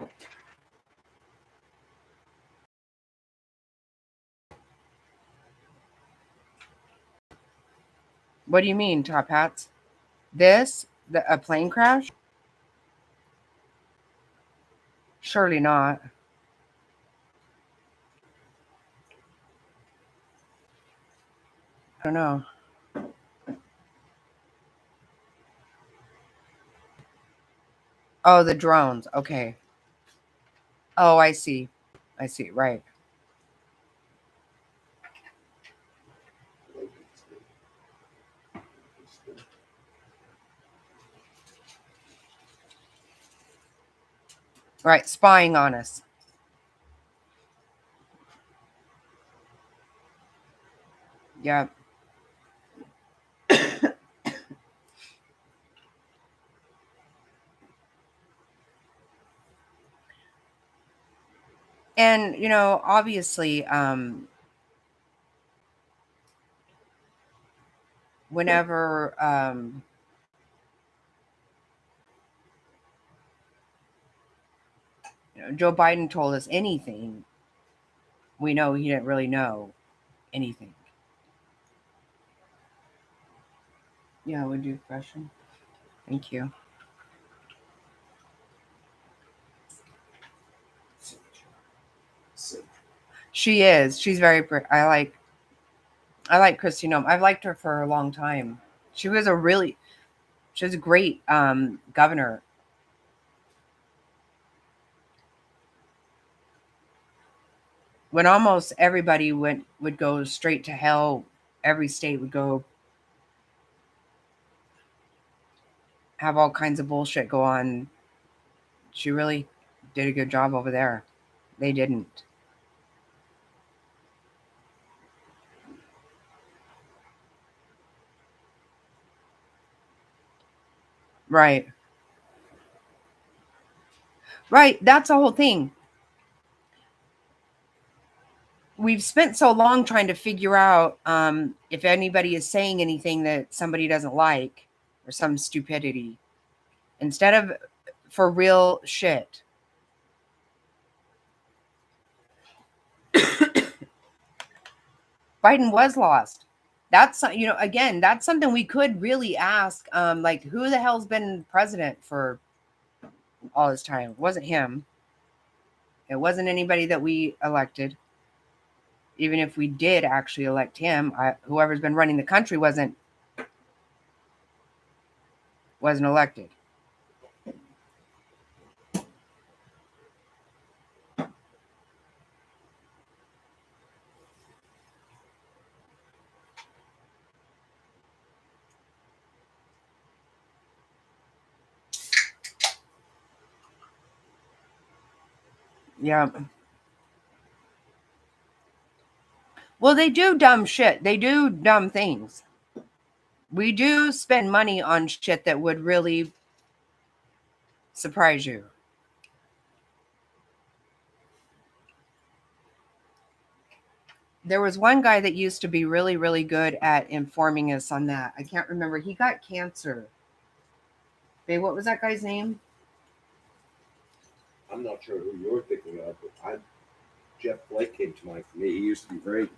What do you mean, Top Hats? A plane crash? Surely not. I don't know. Oh, the drones. Okay. Oh, I see. I see. Right. Right. Spying on us. Yeah. And, obviously, whenever Joe Biden told us anything, we know he didn't really know anything. Yeah, would you question? Thank you. She is. She's very. I like Kristi Noem. I've liked her for a long time. She was a great governor. When almost everybody would go straight to hell, every state would go have all kinds of bullshit go on. She really did a good job over there. They didn't. Right. Right. That's the whole thing. We've spent so long trying to figure out if anybody is saying anything that somebody doesn't like or some stupidity instead of for real shit. Biden was lost. That's, again, that's something we could really ask. Like, who the hell's been president for all this time? It wasn't him. It wasn't anybody that we elected. Even if we did actually elect him, whoever's been running the country wasn't elected. Yeah. Well, they do dumb shit. They do dumb things. We do spend money on shit that would really surprise you. There was one guy that used to be really, really good at informing us on that. I can't remember. He got cancer. Babe, what was that guy's name? I'm not sure who you're thinking of, but Jeff Flake came to mind for me. He used to be very,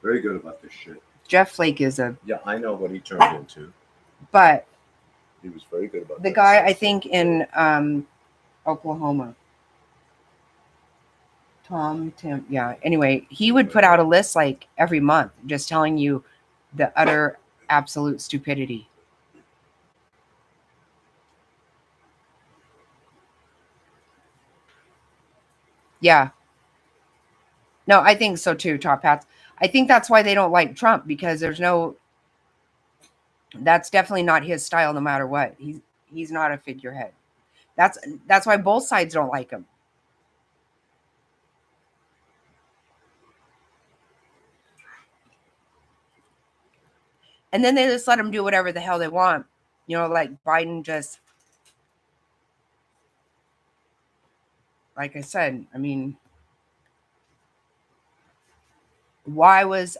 very good about this shit. Jeff Flake is Yeah, I know what he turned into. But he was very good about the guy, I think, in Oklahoma. Tim. Yeah. Anyway, he would put out a list like every month, just telling you the utter absolute stupidity. Yeah. No, I think so too, Top Hats. I think that's why they don't like Trump, because that's definitely not his style no matter what. He's not a figurehead. That's why both sides don't like him. And then they just let him do whatever the hell they want. Like Biden just, like I said, I mean, why would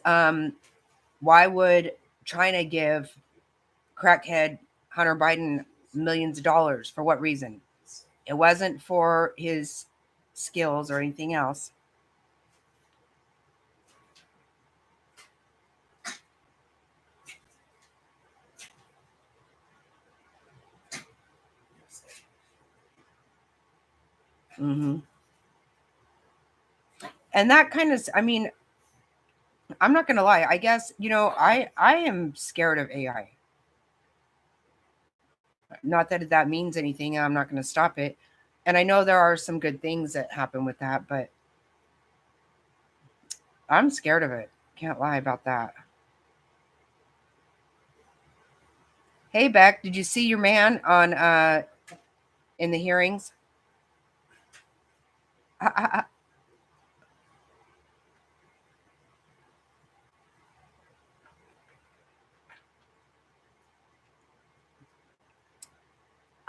China give crackhead Hunter Biden millions of dollars? For what reason? It wasn't for his skills or anything else. Mm-hmm. And that kind of, I mean, I'm not going to lie. I guess, I am scared of AI. Not that means anything. I'm not going to stop it. And I know there are some good things that happen with that, but I'm scared of it. Can't lie about that. Hey Beck, did you see your man on in the hearings?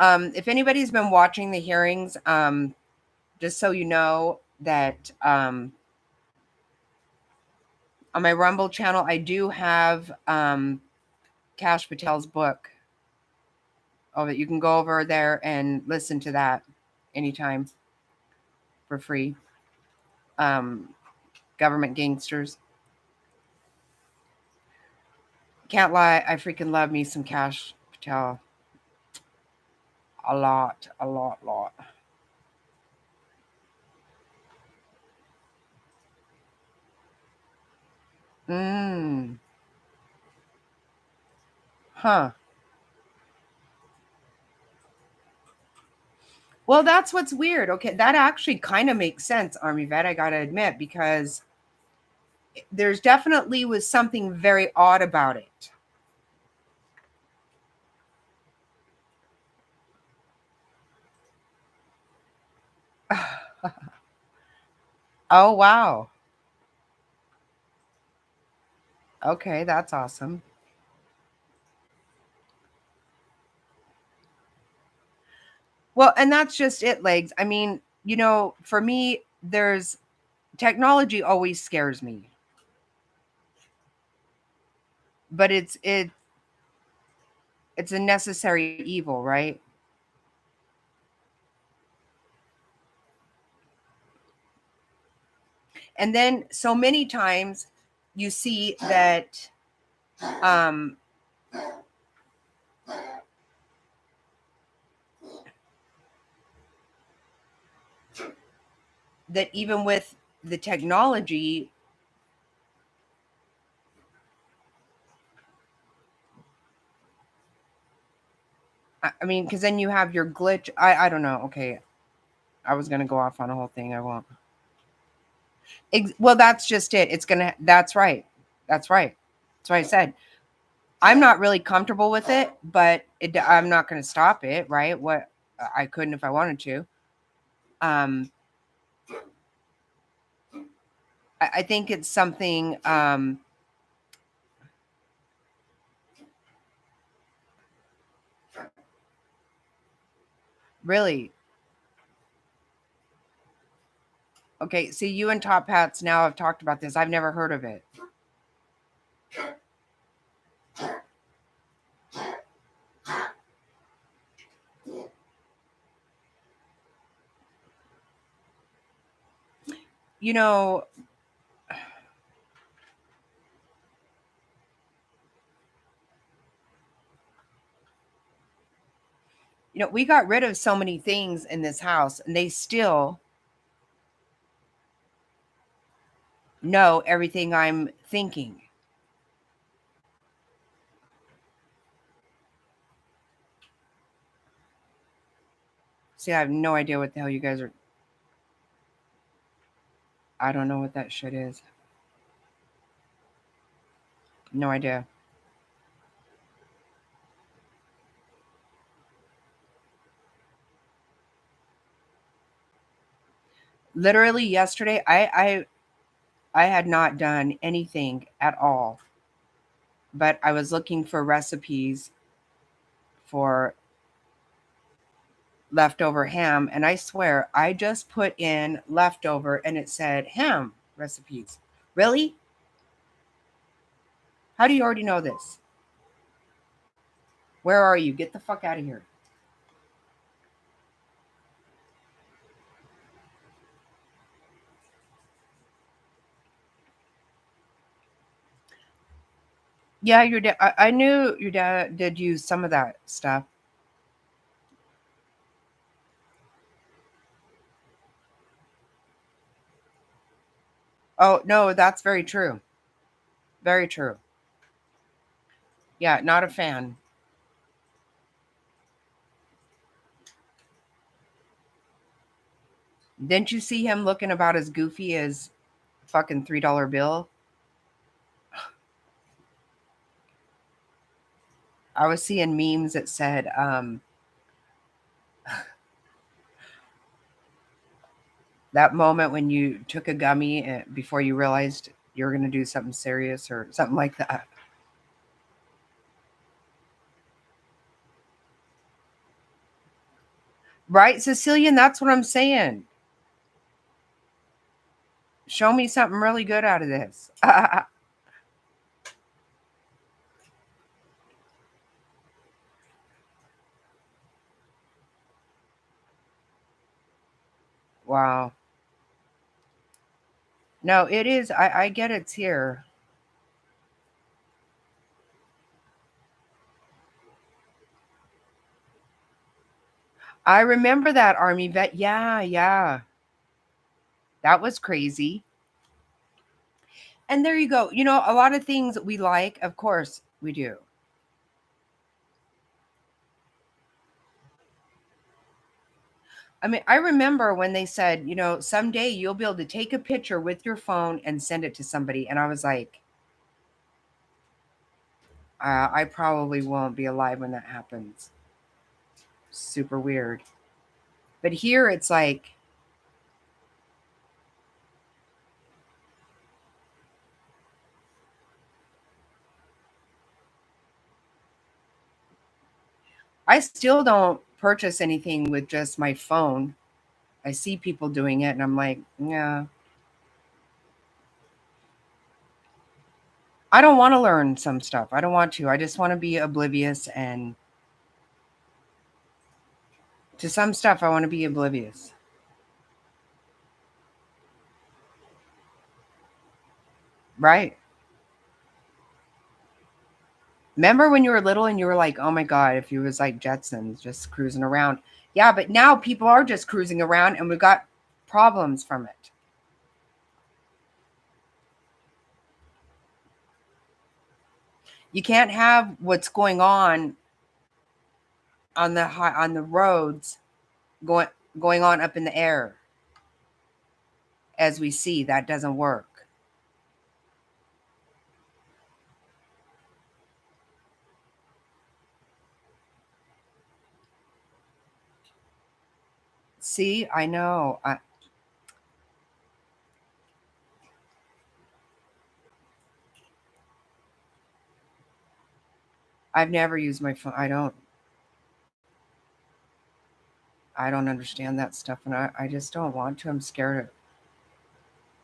If anybody's been watching the hearings, just so you know that on my Rumble channel, I do have Kash Patel's book. Oh, you can go over there and listen to that anytime for free. Government Gangsters. Can't lie, I freaking love me some Kash Patel. A lot. Huh. Well, that's what's weird. Okay, that actually kind of makes sense, Army Vet, I gotta admit, because there's definitely was something very odd about it. Oh, wow. Okay, that's awesome. Well, and that's just it, Legs. I mean, you know, for me, there's technology always scares me. But it's a necessary evil, right? And then so many times you see that that even with the technology, I mean, because then you have your glitch. I don't know. Okay, I was gonna go off on a whole thing. I won't. Well, that's just it. It's gonna. That's right. That's right. That's what I said. I'm not really comfortable with it, but I'm not gonna stop it. Right? What I couldn't if I wanted to. I think it's something. Really. Okay, see, you and Top Hats now have talked about this. I've never heard of it. You know, we got rid of so many things in this house, and they still know everything I'm thinking. See, I have no idea what the hell you guys are. I don't know what that shit is. No idea. Literally yesterday, I had not done anything at all, but I was looking for recipes for leftover ham, and I swear I just put in leftover and it said ham recipes. Really? How do you already know this? Where are you? Get the fuck out of here. Yeah, your dad. I knew your dad did use some of that stuff. Oh, no, that's very true. Very true. Yeah, not a fan. Didn't you see him looking about as goofy as fucking $3 bill? I was seeing memes that said, that moment when you took a gummy before you realized you were going to do something serious or something like that. Right, Cecilian? That's what I'm saying. Show me something really good out of this. Wow. No, it is. I get it's here. I remember that Army vet. Yeah, yeah. That was crazy. And there you go. You know, a lot of things we like, of course we do. I mean, I remember when they said, you know, someday you'll be able to take a picture with your phone and send it to somebody. And I was like, I probably won't be alive when that happens. Super weird. But here it's like, I still don't purchase anything with just my phone. I see people doing it and I'm like, yeah. I don't want to learn some stuff. I don't want to. I just want to be oblivious, and to some stuff I want to be oblivious. Right? Remember when you were little and you were like, oh my God, if you was like Jetsons just cruising around. Yeah, but now people are just cruising around and we've got problems from it. You can't have what's going on the roads going on up in the air. As we see, that doesn't work. See, I know. I've never used my phone. I don't understand that stuff, and I just don't want to. I'm scared of,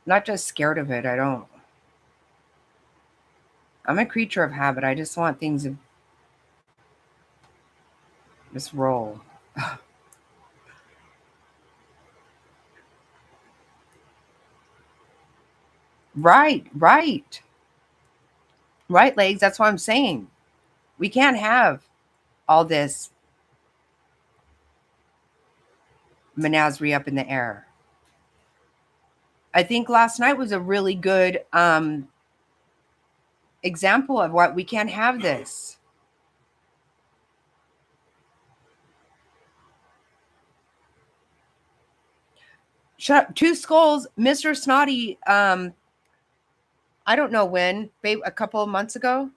not just scared of it. I'm a creature of habit. I just want things to just roll. Right, legs. That's what I'm saying. We can't have all this menagerie up in the air. I think last night was a really good example of what we can't have this. Shut up. Two Skulls, Mr. Snotty, I don't know when, babe, a couple of months ago,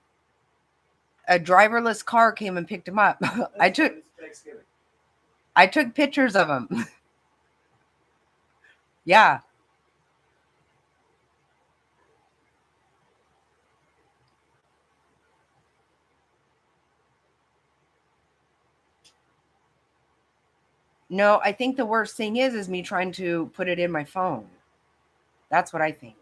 a driverless car came and picked him up. I took pictures of him. Yeah. No, I think the worst thing is me trying to put it in my phone. That's what I think.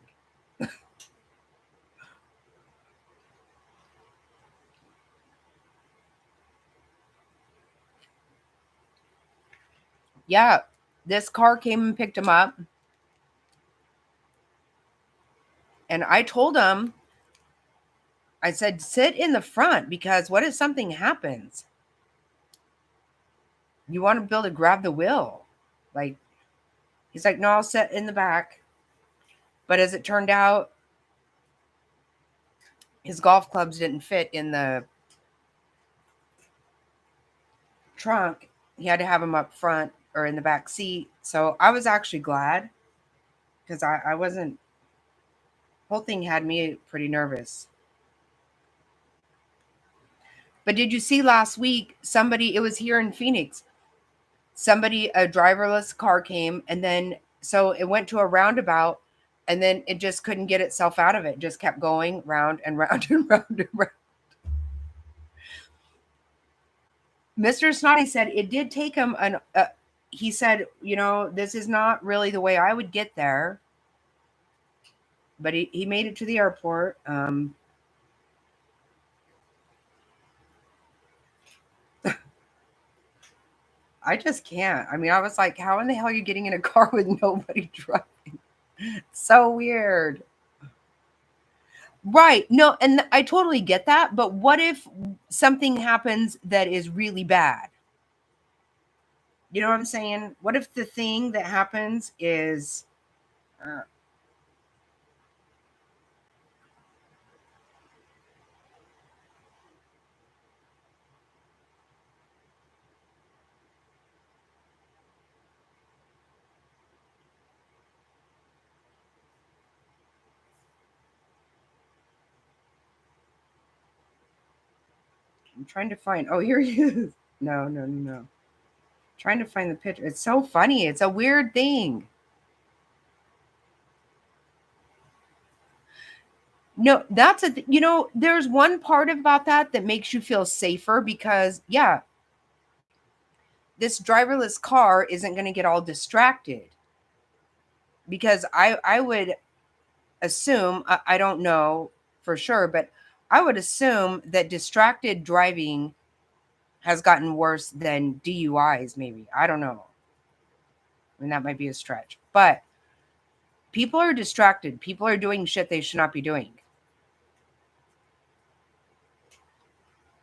Yeah, this car came and picked him up. And I told him, I said, sit in the front, because what if something happens? You want to be able to grab the wheel. Like, he's like, no, I'll sit in the back. But as it turned out, his golf clubs didn't fit in the trunk. He had to have them up front or in the back seat. So I was actually glad because I wasn't, whole thing had me pretty nervous. But did you see last week somebody, it was here in Phoenix, somebody, a driverless car came, and then so it went to a roundabout, and then it just couldn't get itself out of it. It just kept going round and round and round and round. Mr. Snotty said it did take him he said, this is not really the way I would get there. But he made it to the airport. I just can't. I mean, I was like, how in the hell are you getting in a car with nobody driving? So weird. Right. No, and I totally get that. But what if something happens that is really bad? You know what I'm saying? What if the thing that happens is... I'm trying to find... Oh, here he is. No. Trying to find the picture. It's so funny. It's a weird thing. No, that's there's one part about that makes you feel safer because, yeah, this driverless car isn't going to get all distracted. Because I would assume, I don't know for sure, but I would assume that distracted driving has gotten worse than DUIs, maybe. I don't know. I mean, that might be a stretch. But people are distracted. People are doing shit they should not be doing.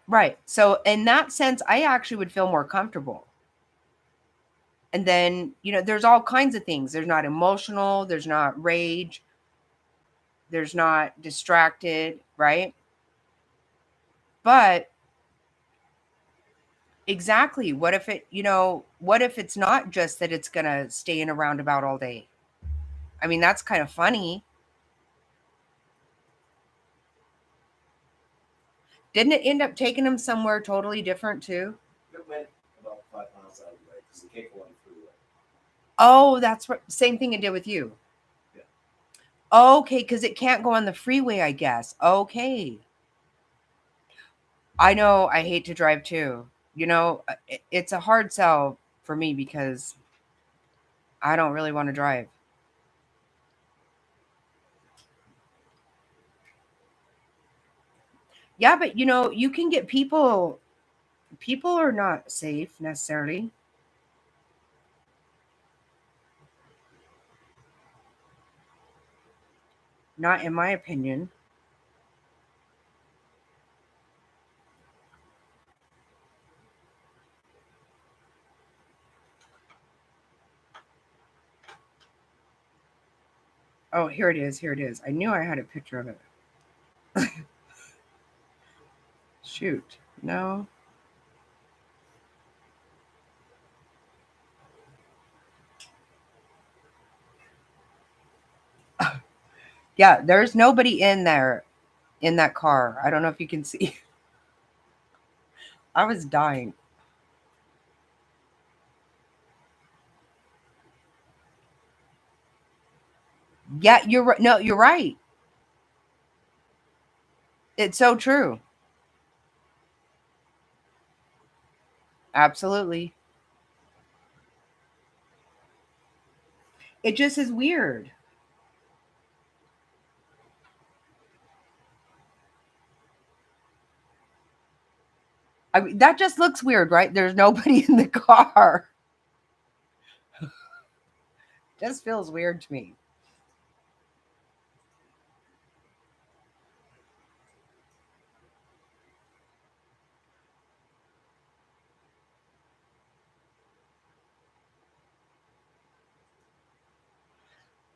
Right. So in that sense, I actually would feel more comfortable. And then, there's all kinds of things. There's not emotional. There's not rage. There's not distracted, right? But exactly. What if it's not just that it's going to stay in a roundabout all day? I mean, that's kind of funny. Didn't it end up taking them somewhere totally different too? It went about 5 miles out of the way because it can't go on the freeway. Oh, that's right. Same thing it did with you. Yeah. Okay, because it can't go on the freeway, I guess. Okay. I know I hate to drive too. It's a hard sell for me because I don't really want to drive. Yeah, but you can get people are not safe necessarily. Not in my opinion. Oh, here it is. I knew I had a picture of it. Shoot. No. Yeah, there's nobody in there in that car. I don't know if you can see. I was dying. Yeah, you're right. No, you're right. It's so true. Absolutely. It just is weird. I mean, that just looks weird, right? There's nobody in the car. Just feels weird to me.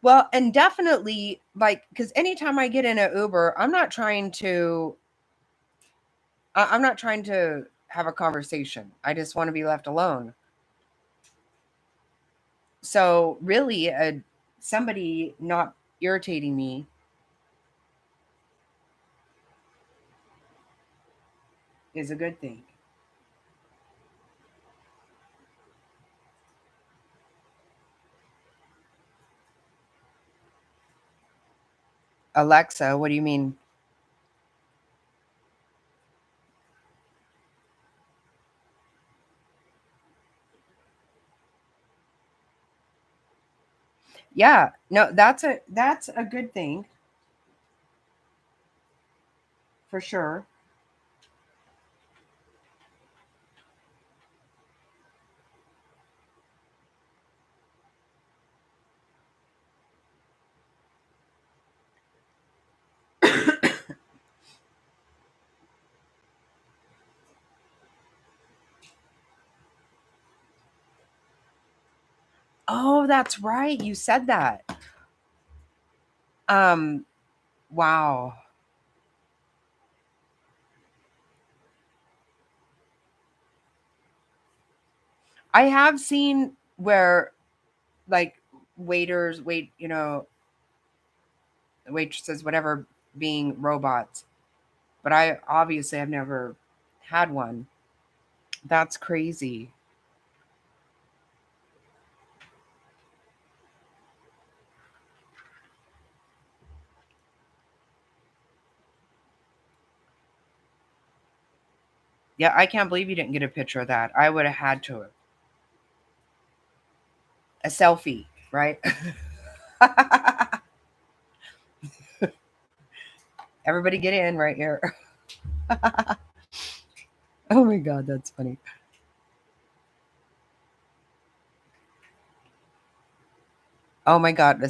Well, and definitely because anytime I get in an Uber, I'm not trying to have a conversation. I just want to be left alone. So really, somebody not irritating me is a good thing. Alexa, what do you mean? Yeah, no, that's a good thing for sure. Oh, that's right. You said that. Wow. I have seen where like waitresses, whatever, being robots, but I obviously have never had one. That's crazy. Yeah, I can't believe you didn't get a picture of that. I would have had to. A selfie, right? Everybody get in right here. Oh my God, that's funny. Oh my God,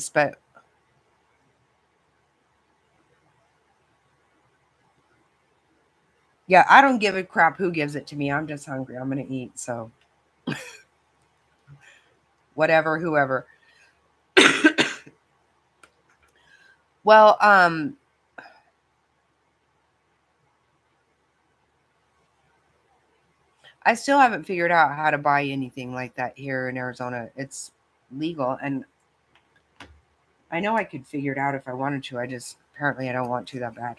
yeah, I don't give a crap who gives it to me. I'm just hungry. I'm gonna eat. So whatever, whoever. Well, I still haven't figured out how to buy anything like that here in Arizona. It's legal, and I know I could figure it out if I wanted to. I just apparently I don't want to that bad.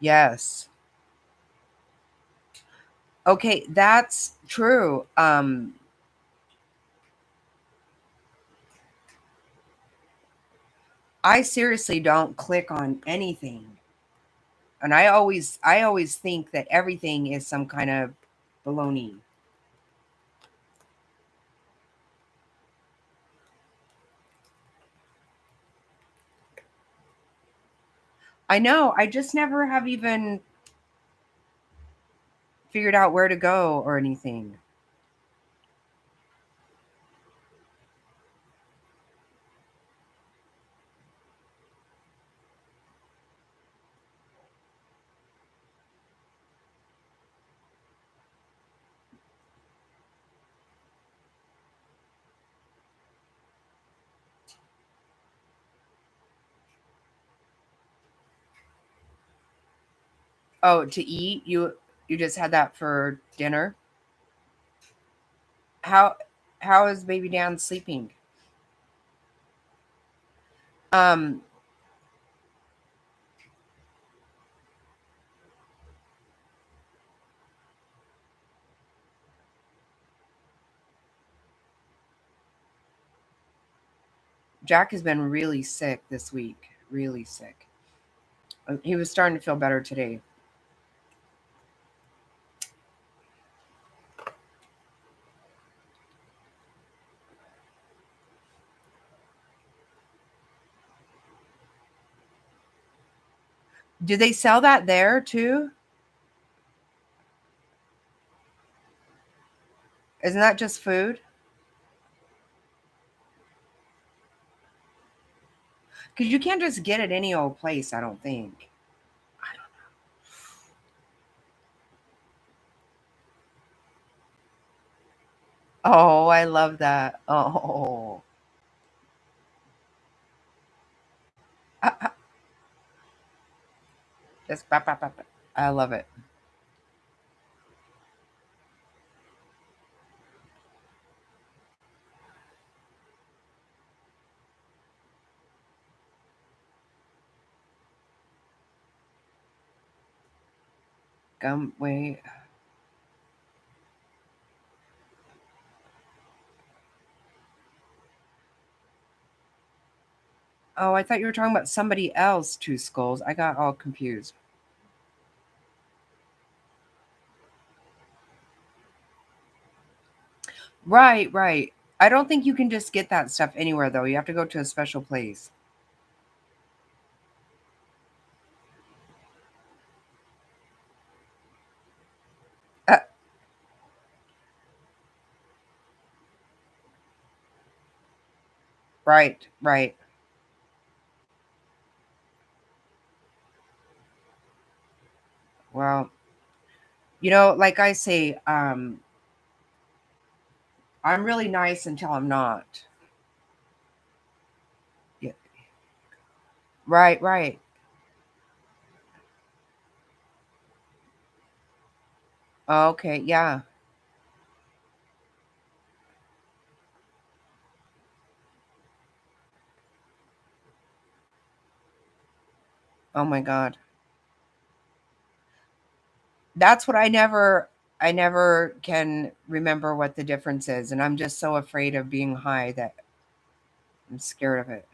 Yes. Okay, that's true. I seriously don't click on anything. And I always think that everything is some kind of baloney. I know. I just never have even figured out where to go or anything. Oh, to eat? You just had that for dinner? How how is baby Dan sleeping? Um Jack has been really sick this week, really sick. He was starting to feel better today. Do they sell that there too? Isn't that just food? Because you can't just get it any old place, I don't think. Oh, I love that. Oh. Just bop, bop, bop, bop. I love it. Wait. Oh, I thought you were talking about somebody else, Two Skulls. I got all confused. Right, right. I don't think you can just get that stuff anywhere, though. You have to go to a special place. Uh, right, right. Well, like I say, I'm really nice until I'm not. Yeah. Right, right. Okay, yeah. Oh my God. That's what I never can remember what the difference is. And I'm just so afraid of being high that I'm scared of it.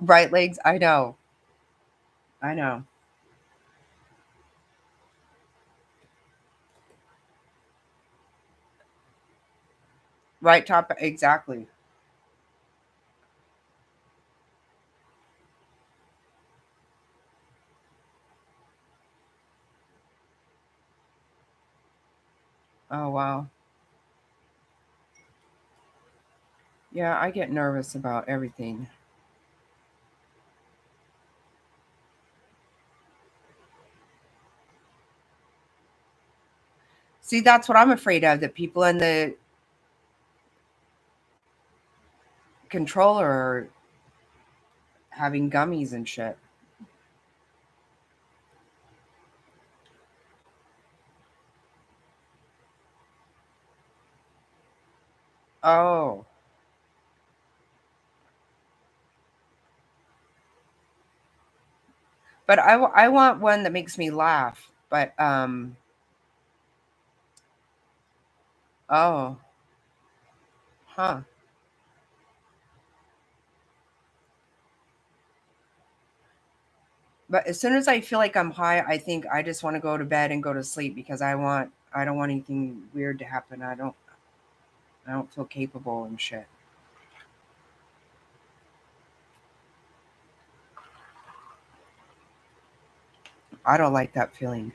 Right legs, I know. I know. Right top, exactly. Oh wow. Yeah, I get nervous about everything. See, that's what I'm afraid of, that people in the controller are having gummies and shit. Oh. But I want one that makes me laugh. But oh, huh. But as soon as I feel like I'm high, I think I just want to go to bed and go to sleep because I don't want anything weird to happen. I don't feel capable and shit. I don't like that feeling.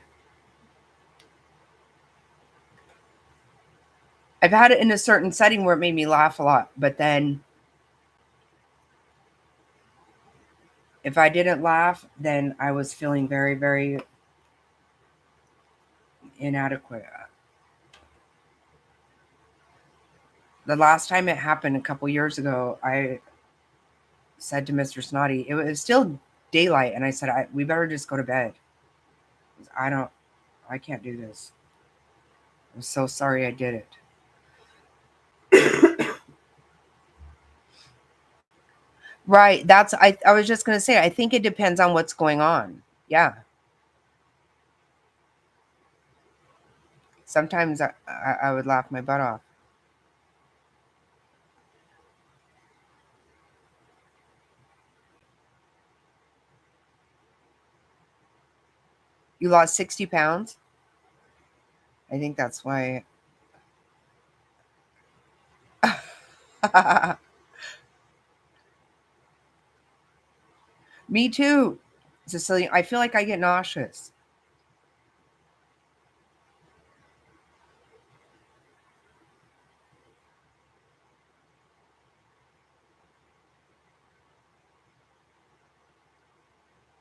I've had it in a certain setting where it made me laugh a lot, but then if I didn't laugh, then I was feeling very, very inadequate. The last time it happened a couple years ago, I said to Mr. Snotty, it was still daylight, and I said, we better just go to bed. I can't do this. I'm so sorry I did it. Right. I was just gonna say, I think it depends on what's going on. Yeah. Sometimes I would laugh my butt off. You lost 60 pounds? I think that's why. Me too, Cecilia. I feel like I get nauseous.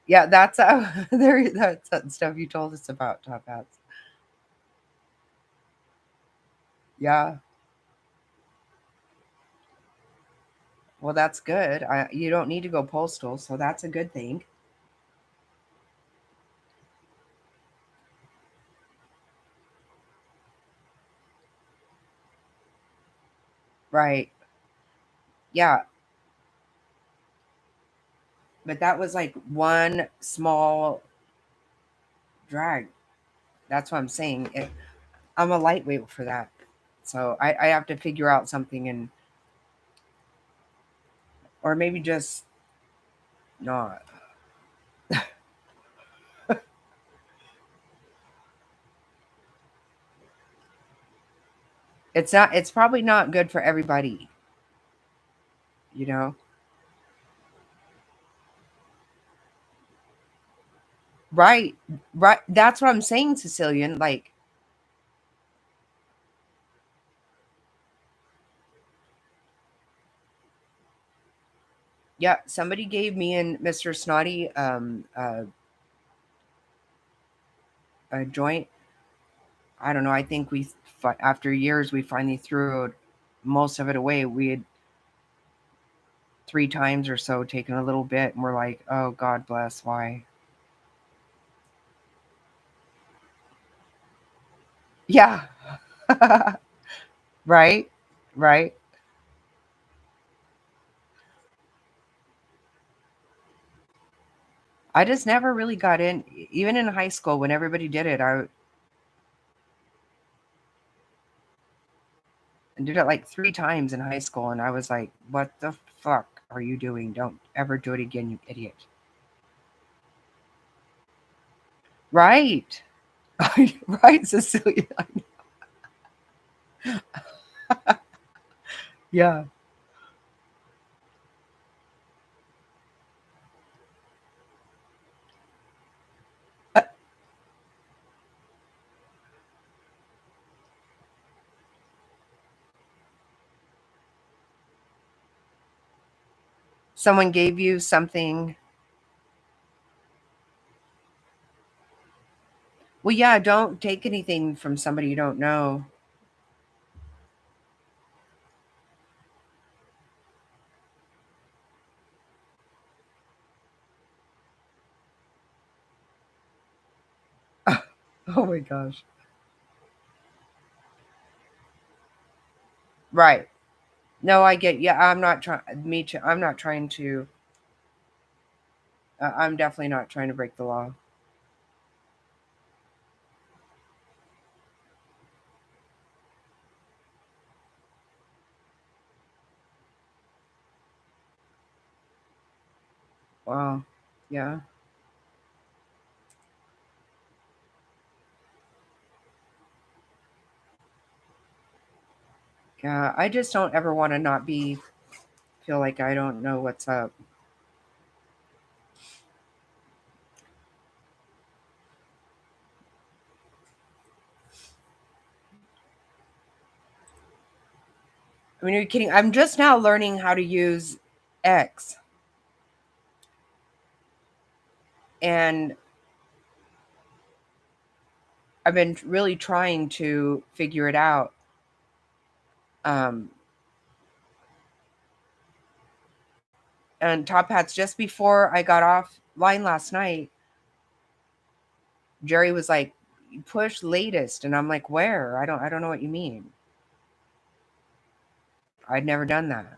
Yeah, that's that's that stuff you told us about, top hats. Yeah. Well, that's good. You don't need to go postal, so that's a good thing. Right. Yeah. But that was like one small drag. That's what I'm saying. I'm a lightweight for that. So I have to figure out something or maybe just not. It's probably not good for everybody, you know? Right. Right. That's what I'm saying, Sicilian. Like, yeah, somebody gave me and Mr. Snotty a joint. I don't know. I think after years, we finally threw most of it away. We had 3 times or so taken a little bit, and we're like, oh, God bless. Why? Yeah. Right. Right. I just never really got in, even in high school when everybody did it. I did it like 3 times in high school, and I was like, what the fuck are you doing? Don't ever do it again, you idiot. Right. Right, Cecilia. Yeah. Someone gave you something. Well, yeah, don't take anything from somebody you don't know. Oh my gosh. Right. No, I get. Yeah, I'm not trying. Me too. I'm not trying to. I'm definitely not trying to break the law. Wow. Yeah. Yeah. I just don't ever want to not feel like I don't know what's up. I mean, are you kidding? I'm just now learning how to use X. And I've been really trying to figure it out. Um, and Top Hats, just before I got off line last night, Jerry was like, push latest. And I'm like, where? I don't know what you mean. I'd never done that.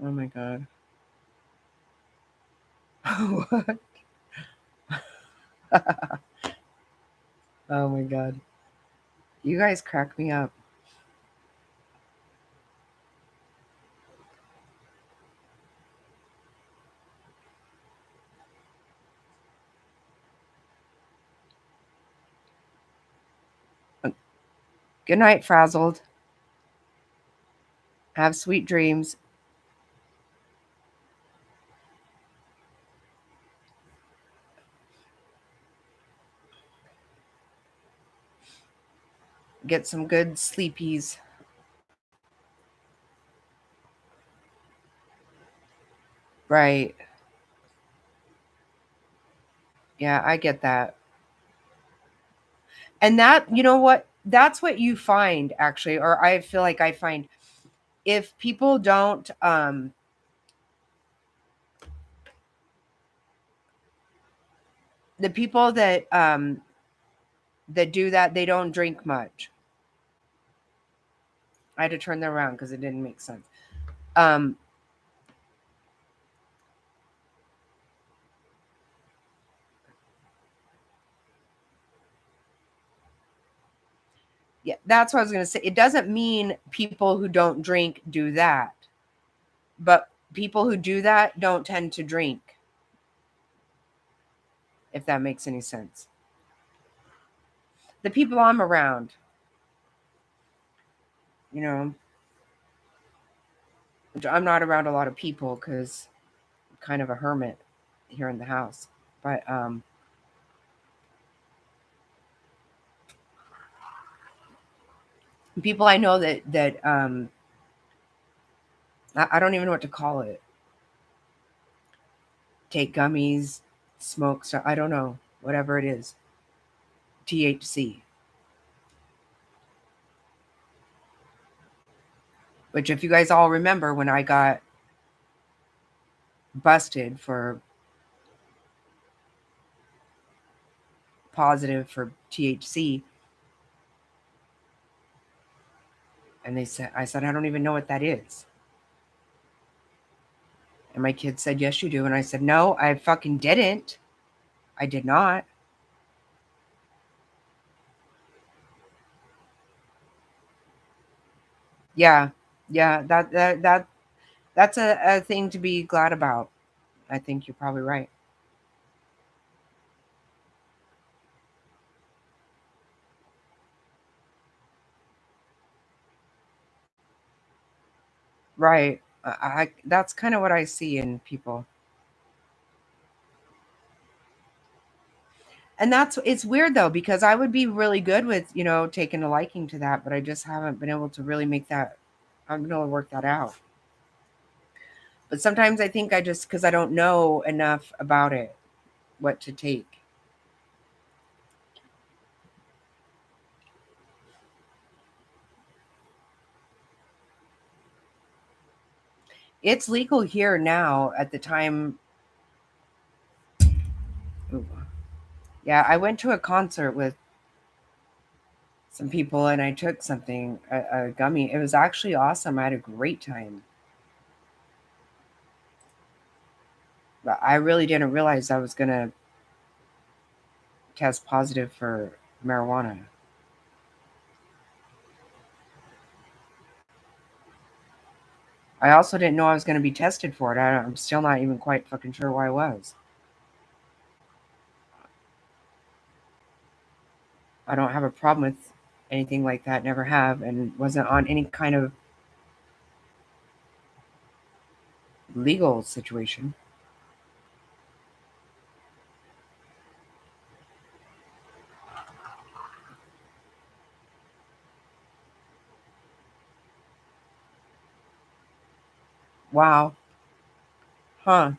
Oh my God. What? Oh my God. You guys crack me up. Good night, Frazzled. Have sweet dreams. Get some good sleepies. Right. Yeah, I get that. And that, you know what? That's what you find actually, or I feel like I find if people don't the people that do that, they don't drink much. I had to turn that around because it didn't make sense. Um yeah, that's what I was going to say. It doesn't mean people who don't drink do that, but people who do that don't tend to drink, if that makes any sense. The people I'm around, you know, I'm not around a lot of people because I'm kind of a hermit here in the house. But people I know that I don't even know what to call it. Take gummies, smoke stuff. I don't know, whatever it is. THC. Which, if you guys all remember, when I got busted for positive for THC, and I said, I don't even know what that is. And my kid said, yes, you do. And I said, no, I fucking didn't. I did not. Yeah. Yeah. That's a thing to be glad about. I think you're probably right. Right. That's kind of what I see in people. And it's weird though, because I would be really good with, taking a liking to that, but I just haven't been able to really I'm going to work that out. But sometimes I think because I don't know enough about it, what to take. It's legal here now at the time. Ooh. Yeah, I went to a concert with some people and I took something, a gummy. It was actually awesome. I had a great time. But I really didn't realize I was going to test positive for marijuana. I also didn't know I was going to be tested for it. I'm still not even quite fucking sure why I was. I don't have a problem with anything like that, never have, and wasn't on any kind of legal situation. Wow. Huh.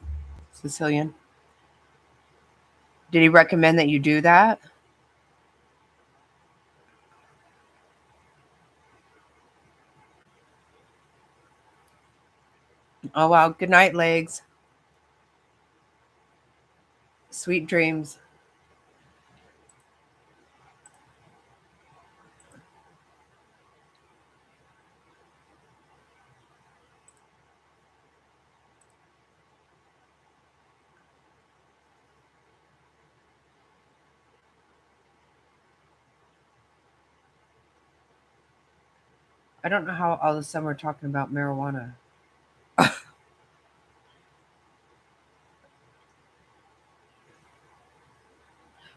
Sicilian. Did he recommend that you do that? Oh, wow. Good night, legs. Sweet dreams. I don't know how all of a sudden we're talking about marijuana.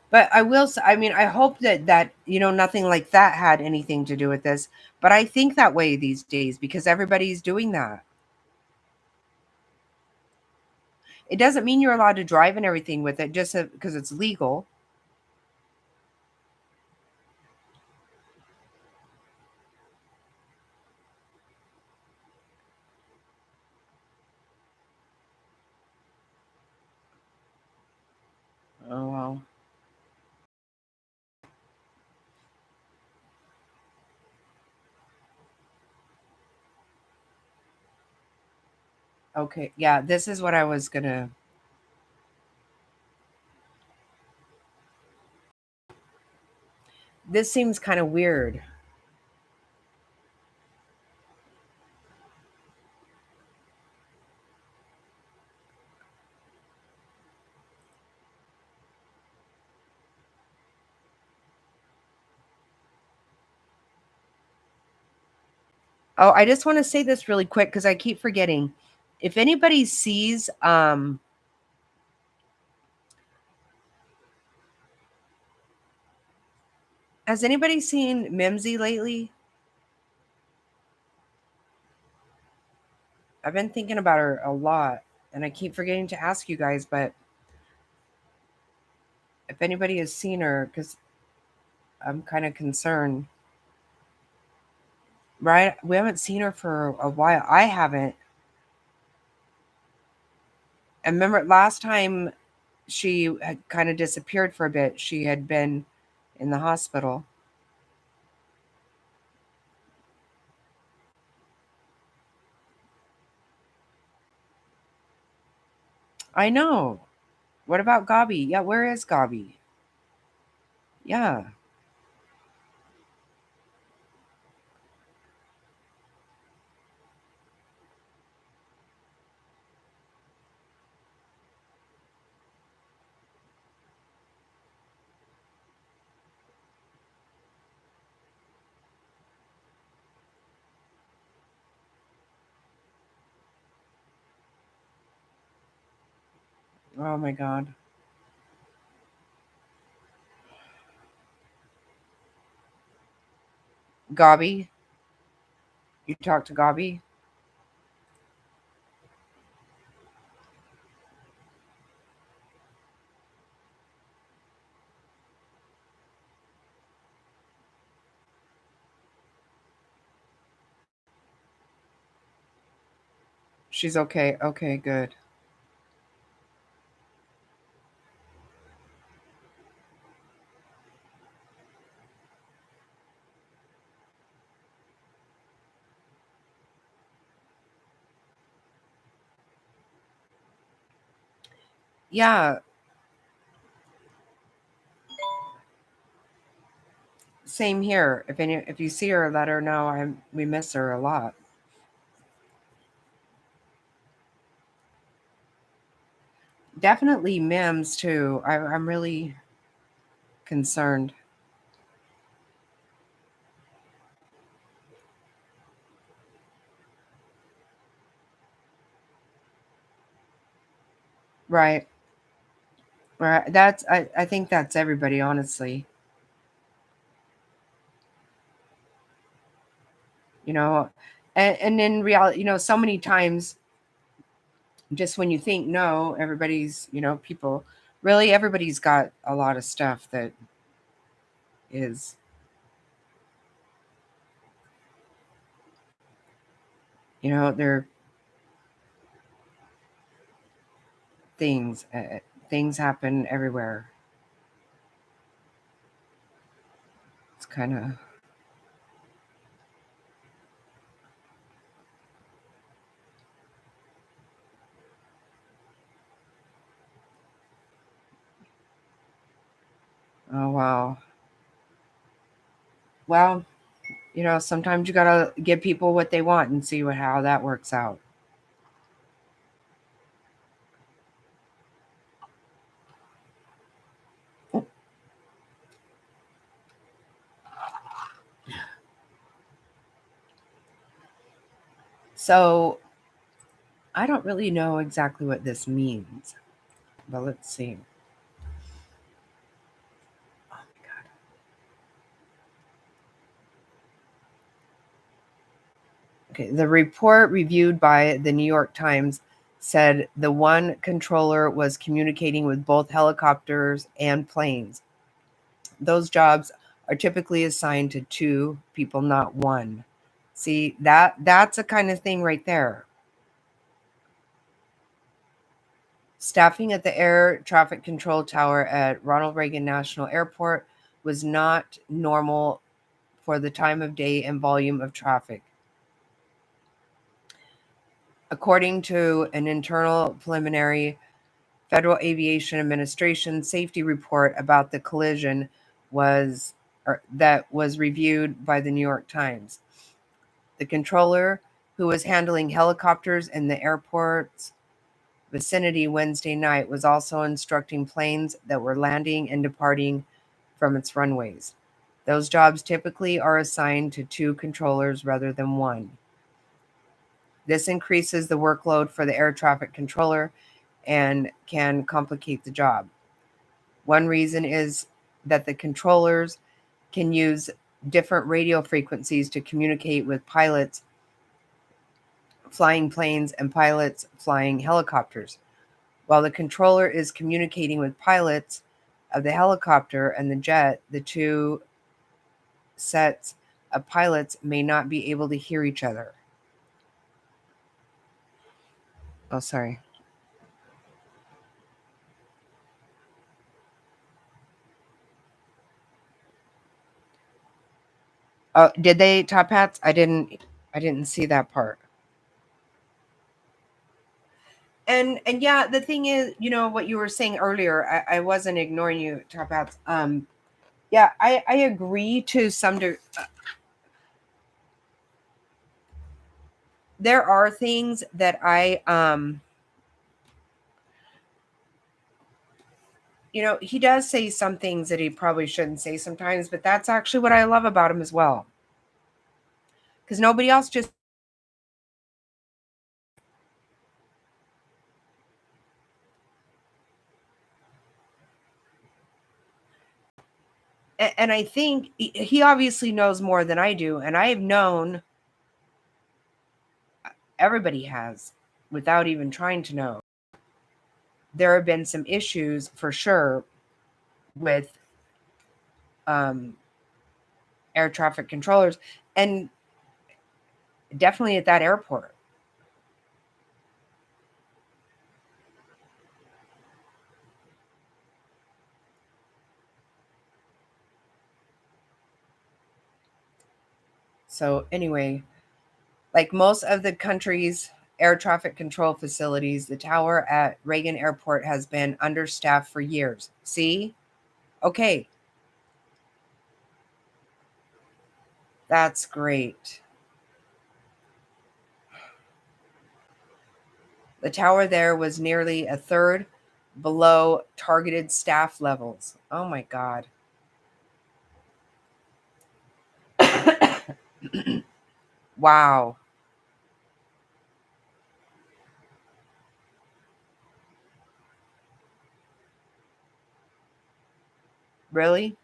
But I will say, I mean, I hope that nothing like that had anything to do with this. But I think that way these days because everybody's doing that. It doesn't mean you're allowed to drive and everything with it just because it's legal. Okay, yeah, this is what I was gonna. This seems kind of weird. Oh, I just want to say this really quick because I keep forgetting. If anybody sees has anybody seen Mimsy lately? I've been thinking about her a lot and I keep forgetting to ask you guys, but if anybody has seen her, because I'm kind of concerned. Right? We haven't seen her for a while. I haven't. And remember last time she had kind of disappeared for a bit. She had been in the hospital. I know. What about Gabi? Yeah, where is Gabi? Yeah. Oh my God. Gabi? You talked to Gabi? She's okay. Okay, good. Yeah, same here. If you see her, let her know we miss her a lot. Definitely Mims too. I'm really concerned. Right. Right. I think that's everybody, honestly. You know, and in reality, so many times just when you think no, everybody's, people really everybody's got a lot of stuff that is, they're things. Things happen everywhere. It's kind of, oh wow. Well, sometimes you gotta give people what they want and see how that works out. So I don't really know exactly what this means, but let's see. Oh my God. Okay, the report reviewed by the New York Times said the one controller was communicating with both helicopters and planes. Those jobs are typically assigned to two people, not one. See, that's a kind of thing right there. Staffing at the air traffic control tower at Ronald Reagan National Airport was not normal for the time of day and volume of traffic. According to an internal preliminary Federal Aviation Administration safety report about the collision that was reviewed by the New York Times. The controller, who was handling helicopters in the airport's vicinity Wednesday night, was also instructing planes that were landing and departing from its runways. Those jobs typically are assigned to 2 controllers rather than 1. This increases the workload for the air traffic controller and can complicate the job. One reason is that the controllers can use different radio frequencies to communicate with pilots flying planes and pilots flying helicopters. While the controller is communicating with pilots of the helicopter and the jet, the 2 sets of pilots may not be able to hear each other. Oh, sorry. Oh, did they, Top Hats? I didn't see that part. And yeah, the thing is, what you were saying earlier, I wasn't ignoring you, Top Hats. Yeah, I agree to some degree. There are things that he does say some things that he probably shouldn't say sometimes, but that's actually what I love about him as well. Because nobody else just. And I think he obviously knows more than I do. And I have known, everybody has, without even trying to know. There have been some issues for sure with air traffic controllers, and definitely at that airport. So anyway, like most of the country's air traffic control facilities, the tower at Reagan Airport has been understaffed for years. See? Okay. That's great. The tower there was nearly a third below targeted staff levels. Oh my God. Wow. Really?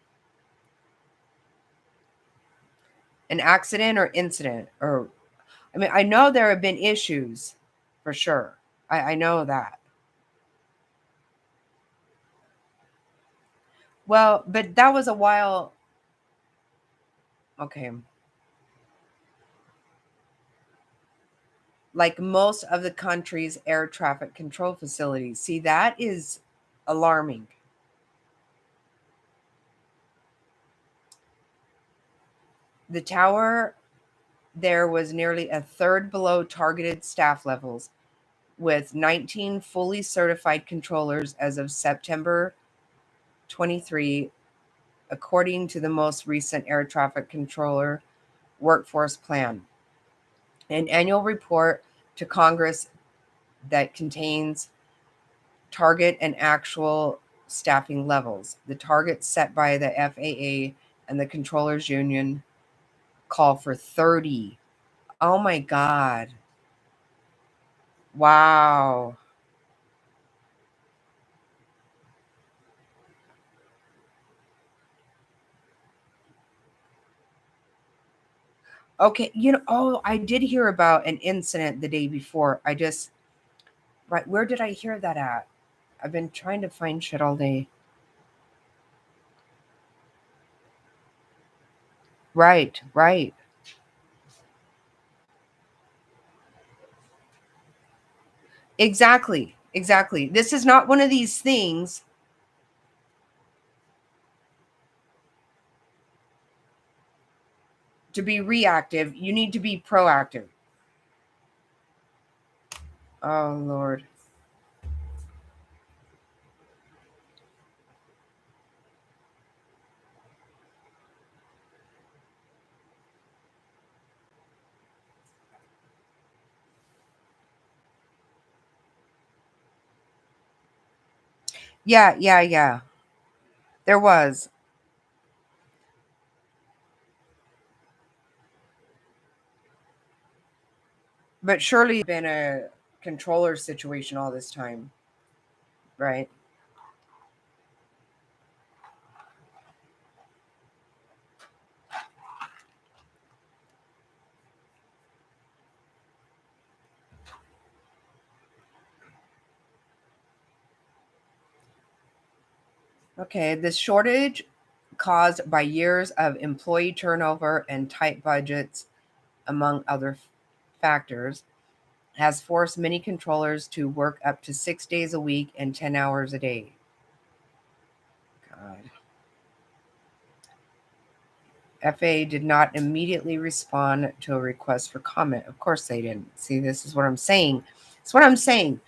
An accident or incident? Or, I mean, I know there have been issues for sure. I know that. Well, but that was a while. Okay. Like most of the country's air traffic control facilities. See, that is alarming. The tower there was nearly a third below targeted staff levels, with 19 fully certified controllers as of September 23, according to the most recent air traffic controller workforce plan. An annual report to Congress that contains target and actual staffing levels. The targets set by the FAA and the Controllers Union call for 30. Oh my God. Wow. Okay, I did hear about an incident the day before. Right, where did I hear that at? I've been trying to find shit all day. Right. Exactly. This is not one of these things to be reactive. You need to be proactive. Oh, Lord. Yeah. There was. But surely been a controller situation all this time, right? Okay, this shortage caused by years of employee turnover and tight budgets, among other factors, has forced many controllers to work up to 6 days a week and 10 hours a day. God. FAA did not immediately respond to a request for comment. Of course they didn't. See, this is what I'm saying. It's what I'm saying.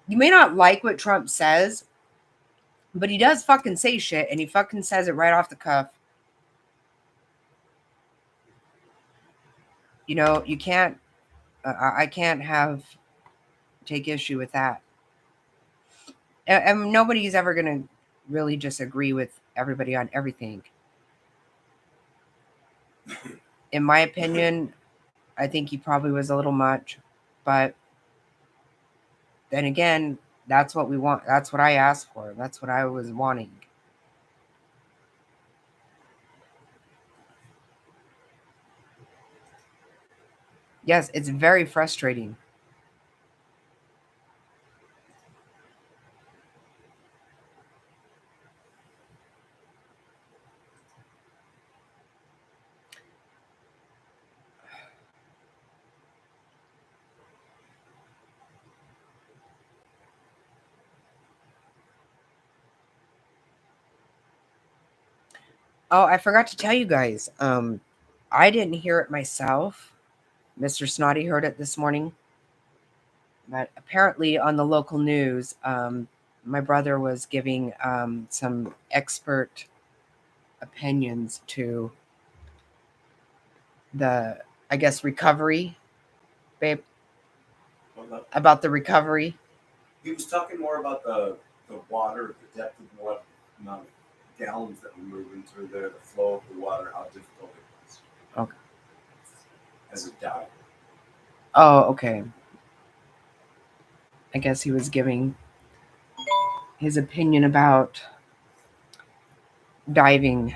You may not like what Trump says, but he does fucking say shit, and he fucking says it right off the cuff. You know, you can't, I can't take issue with that. And nobody's ever going to really just agree with everybody on everything. In my opinion, I think he probably was a little much, but then again, that's what we want. That's what I asked for. That's what I was wanting. Yes, it's very frustrating. Oh, I forgot to tell you guys. I didn't hear it myself. Mr. Snotty heard it this morning. But apparently on the local news, my brother was giving some expert opinions to the, I guess, recovery, babe, about the recovery. He was talking more about the water, the depth of what amount of gallons that were moving through there, the flow of the water, how difficult it was. Okay. As a dive. Oh, okay. I guess he was giving his opinion about diving.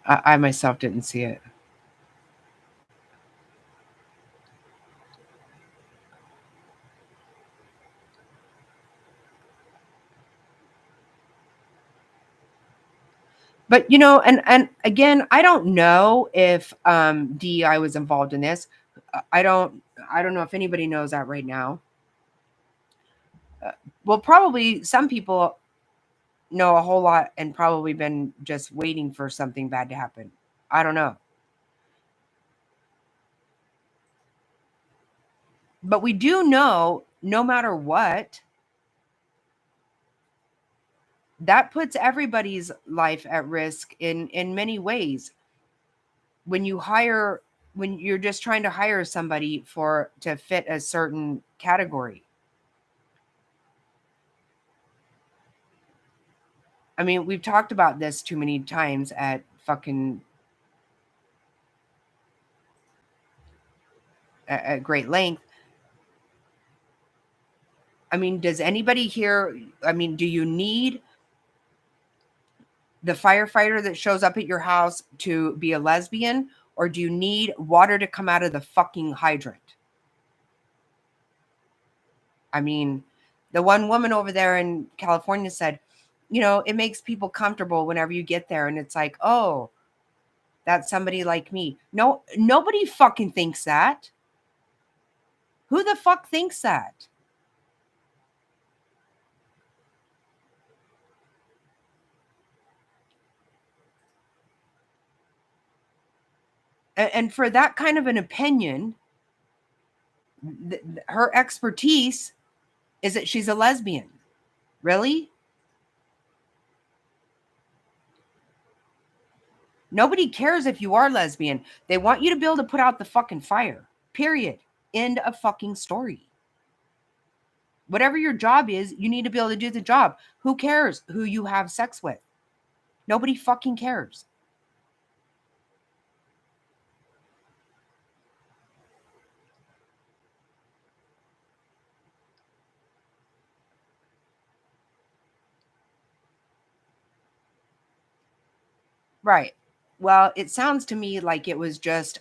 I myself didn't see it. But you know, and again, I don't know if DEI was involved in this. I don't know if anybody knows that right now. Well, probably some people know a whole lot and probably been just waiting for something bad to happen. I don't know. But we do know, no matter what, that puts everybody's life at risk in many ways. When you're just trying to hire somebody to fit a certain category. I mean, we've talked about this too many times at great length. I mean, does anybody here, do you need the firefighter that shows up at your house to be a lesbian, or do you need water to come out of the fucking hydrant? I mean, the one woman over there in California said, it makes people comfortable whenever you get there. And it's like, oh, that's somebody like me. No, nobody fucking thinks that. Who the fuck thinks that? And for that kind of an opinion Her expertise is that she's a lesbian. Really? Nobody cares if you are lesbian. They want you to be able to put out the fucking fire. Period. End of fucking story. Whatever your job is, you need to be able to do the job. Who cares who you have sex with? Nobody fucking cares. Right. Well, it sounds to me like it was just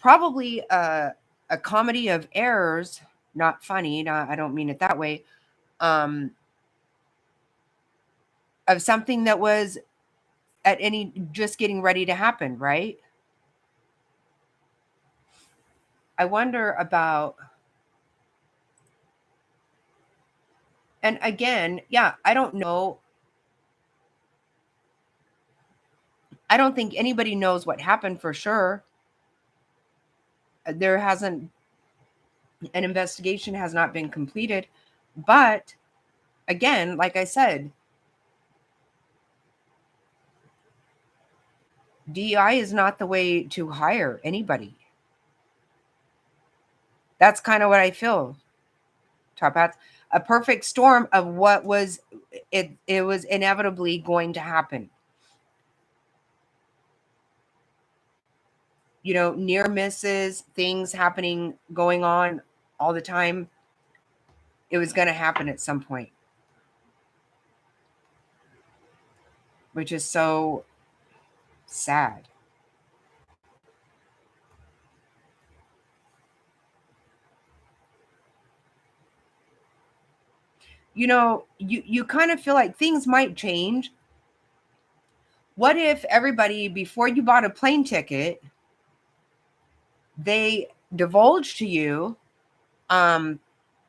probably a comedy of errors, not funny. No, I don't mean it that way. Of something that was at any just getting ready to happen, right? I wonder about, and again, yeah, I don't know. I don't think anybody knows what happened for sure. There hasn't, an investigation has not been completed. But again, like I said, DEI is not the way to hire anybody. That's kind of what I feel, Top Hats. A perfect storm of what was, it was inevitably going to happen. You know, near misses, things happening, going on all the time. It was going to happen at some point, which is so sad. You know, you kind of feel like things might change. What if everybody, before you bought a plane ticket, they divulge to you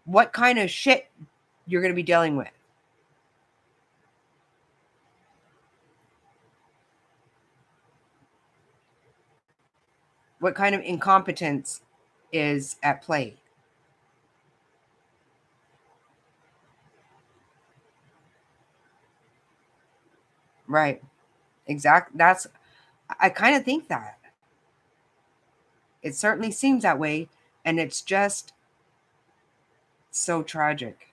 what kind of shit you're going to be dealing with? What kind of incompetence is at play? Right. Exactly. I kind of think that. It certainly seems that way. And it's just so tragic.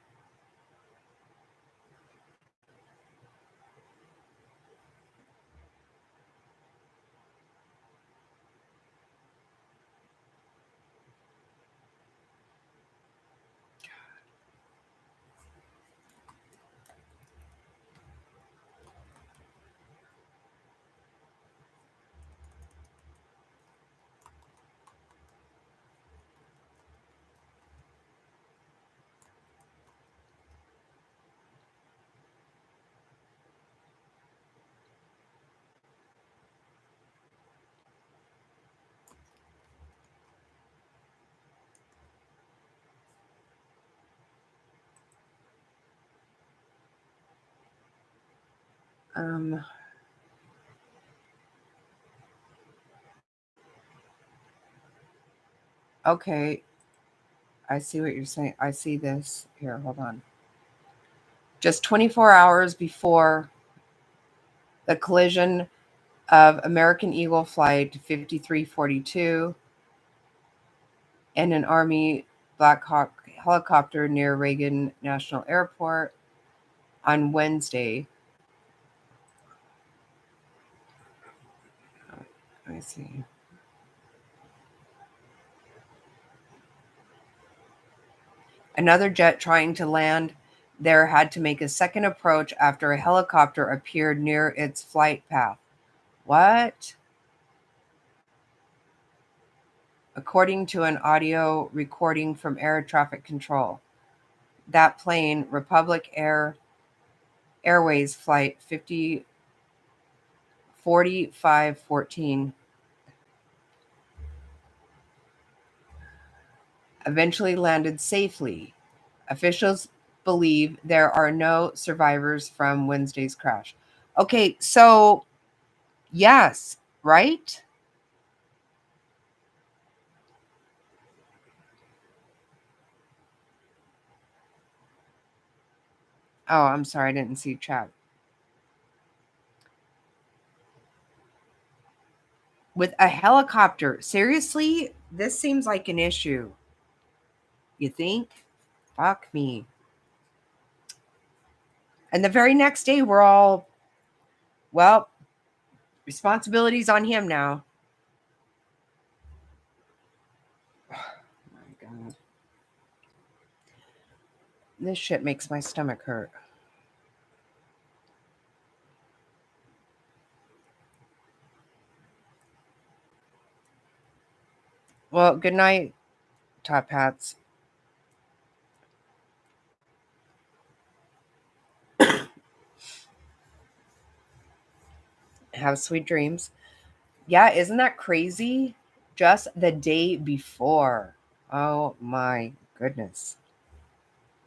Okay. I see what you're saying. I see this here. Hold on. Just 24 hours before the collision of American Eagle Flight 5342 and an Army Black Hawk helicopter near Reagan National Airport on Wednesday. Let me see. Another jet trying to land there had to make a second approach after a helicopter appeared near its flight path. What? According to an audio recording from air traffic control, that plane, Republic Airways flight 4514, eventually landed safely. Officials believe there are no survivors from Wednesday's crash. Okay, so yes, right? Oh, I'm sorry, I didn't see chat. With a helicopter. Seriously? This seems like an issue. You think? Fuck me. And the very next day, we're all, well, responsibility's on him now. Oh my God. This shit makes my stomach hurt. Well, good night, Top Hats. Have sweet dreams. Yeah, isn't that crazy? Just the day before. Oh my goodness.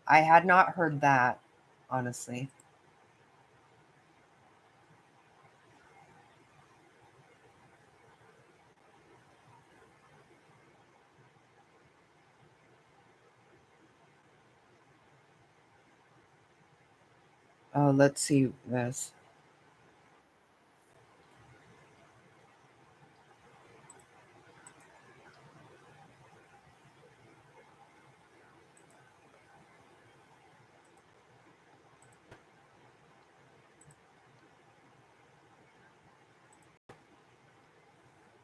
I had not heard that, honestly. Oh, let's see this.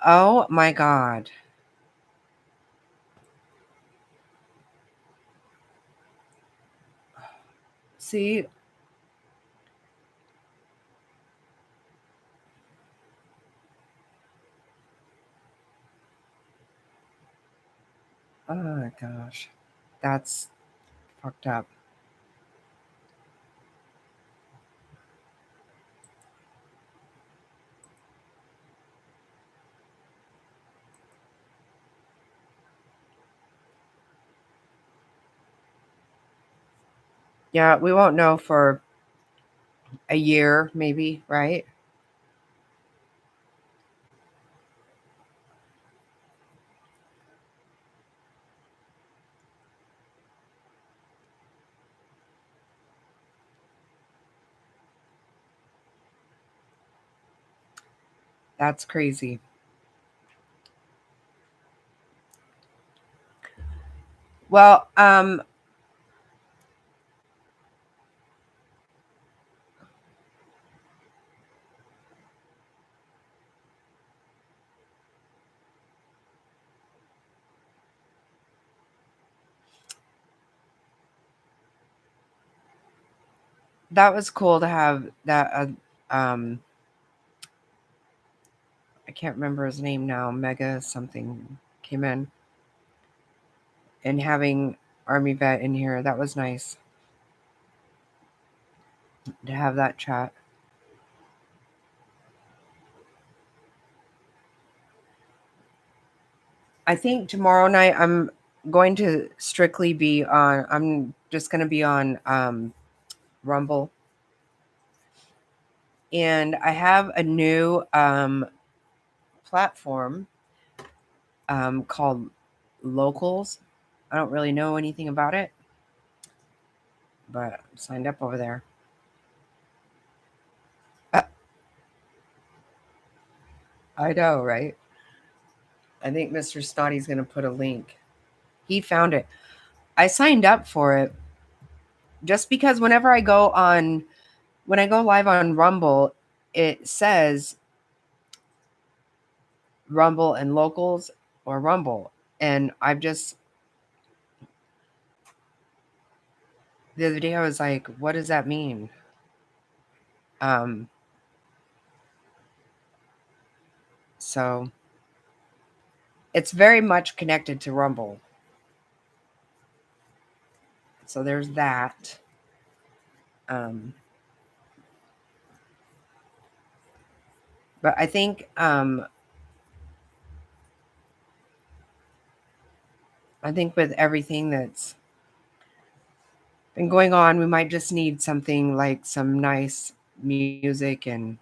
Oh my God. See? Oh my gosh. That's fucked up. Yeah, we won't know for a year, maybe, right? That's crazy. Well, that was cool to have that. I can't remember his name now. Mega something came in, and having Army Vet in here, that was nice to have that chat. I think tomorrow night I'm going to strictly be on. I'm just going to be on Rumble, and I have a new platform called Locals. I don't really know anything about it, but I'm signed up over there. I know, right? I think Mr. Snotty's going to put a link. He found it. I signed up for it just because whenever I go live on Rumble, it says Rumble and Locals or Rumble. And the other day I was like, what does that mean? So it's very much connected to Rumble. So there's that. But I think with everything that's been going on, we might just need something like some nice music and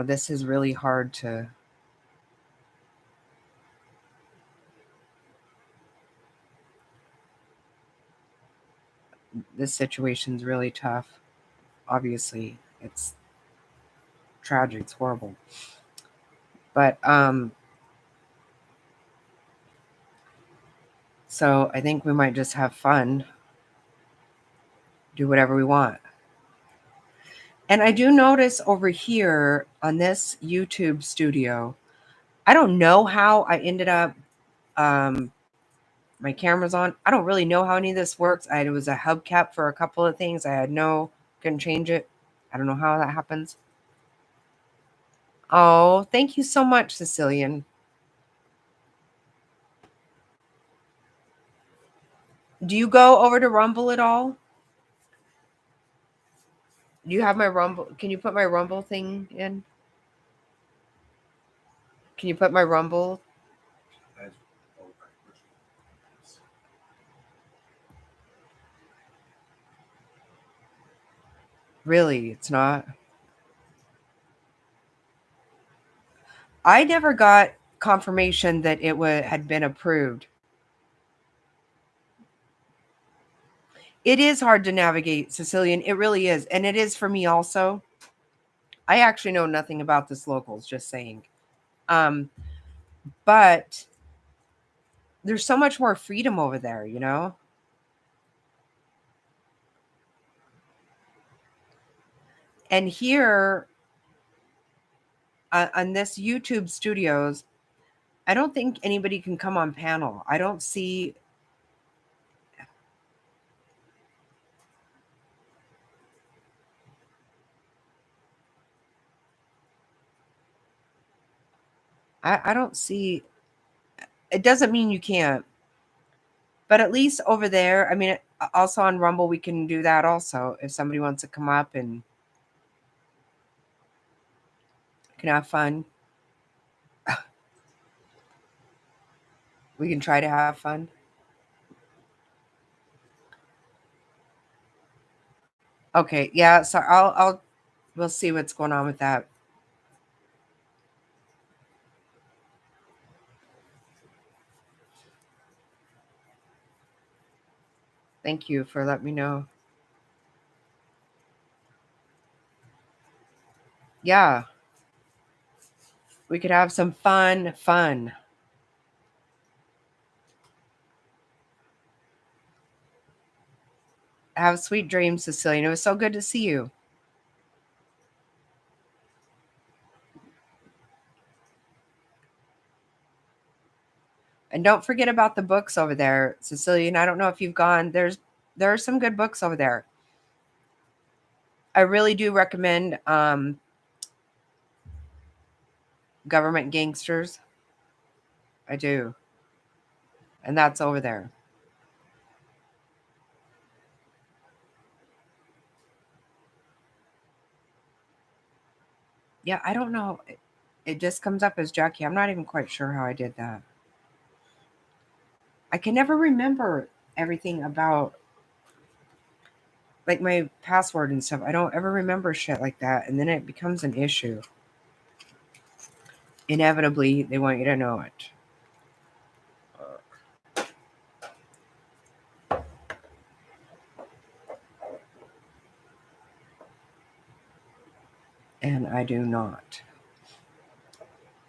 this is really hard to this situation's really tough. Obviously, it's tragic. It's horrible. But so I think we might just have fun, do whatever we want. And I do notice over here on this YouTube studio, I don't know how I ended up, my camera's on. I don't really know how any of this works. It was a hubcap for a couple of things. Couldn't change it. I don't know how that happens. Oh, thank you so much, Sicilian. Do you go over to Rumble at all? Do you have my Rumble? Can you put my Rumble thing in? Can you put my Rumble? Really, it's not. I never got confirmation that it had been approved. It is hard to navigate, Sicilian. It really is. And it is for me also. I actually know nothing about this locals, just saying. But there's so much more freedom over there, you know? And here on this YouTube studios, I don't think anybody can come on panel. I don't see. I don't see. It doesn't mean you can't. But at least over there, I mean, also on Rumble, we can do that also. If somebody wants to come up and can have fun. We can try to have fun. Okay, yeah, so we'll see what's going on with that. Thank you for letting me know. Yeah. We could have some fun. Have sweet dreams, Cecilian. It was so good to see you. And don't forget about the books over there, Cecilian. I don't know if you've gone. There are some good books over there. I really do recommend Government Gangsters. I do. And that's over there. Yeah, I don't know. It just comes up as Jackie. I'm not even quite sure how I did that. I can never remember everything about like my password and stuff. I don't ever remember shit like that. And then it becomes an issue. Inevitably, they want you to know it. And I do not.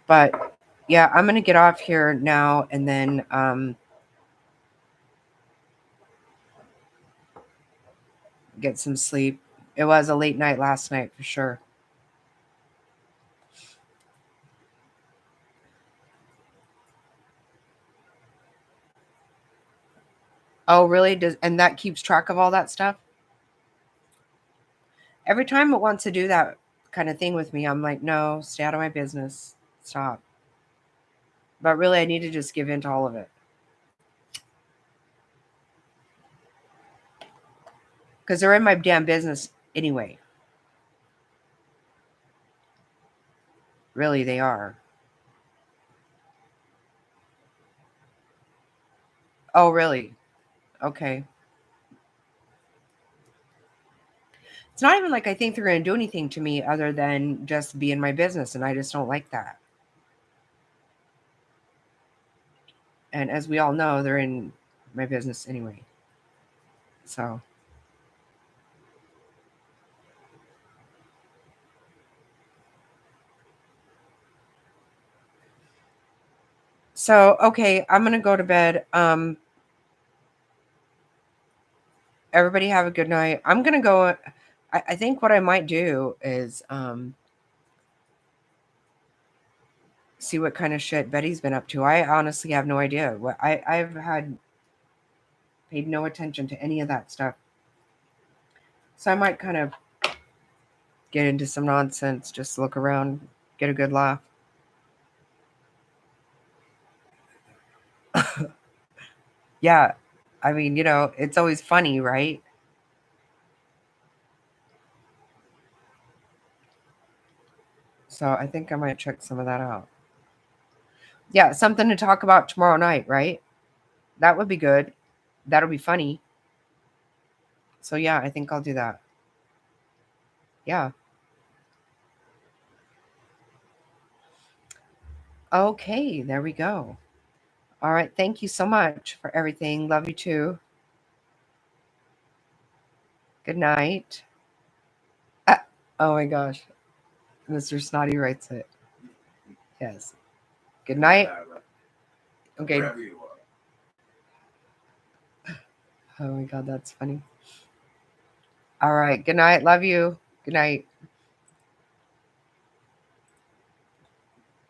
But yeah, I'm going to get off here now and then get some sleep. It was a late night last night for sure. Oh, really? And that keeps track of all that stuff? Every time it wants to do that kind of thing with me, I'm like, no, stay out of my business. Stop. But really, I need to just give in to all of it. Because they're in my damn business anyway. Really, they are. Oh, really? Okay. It's not even like I think they're going to do anything to me other than just be in my business, and I just don't like that. And as we all know, they're in my business anyway. So So, okay, I'm going to go to bed. Everybody have a good night. I'm going to go. I think what I might do is see what kind of shit Betty's been up to. I honestly have no idea. I've paid no attention to any of that stuff. So I might kind of get into some nonsense, just look around, get a good laugh. Yeah, I mean, it's always funny, right? So I think I might check some of that out. Yeah, something to talk about tomorrow night, right? That would be good. That'll be funny. So yeah, I think I'll do that. Yeah. Okay, there we go. All right, thank you so much for everything. Love you too. Good night. Oh my gosh. Mr. Snotty writes it. Yes. Good night. Okay. Wherever you are. Oh my God, that's funny. All right. Good night. Love you. Good night.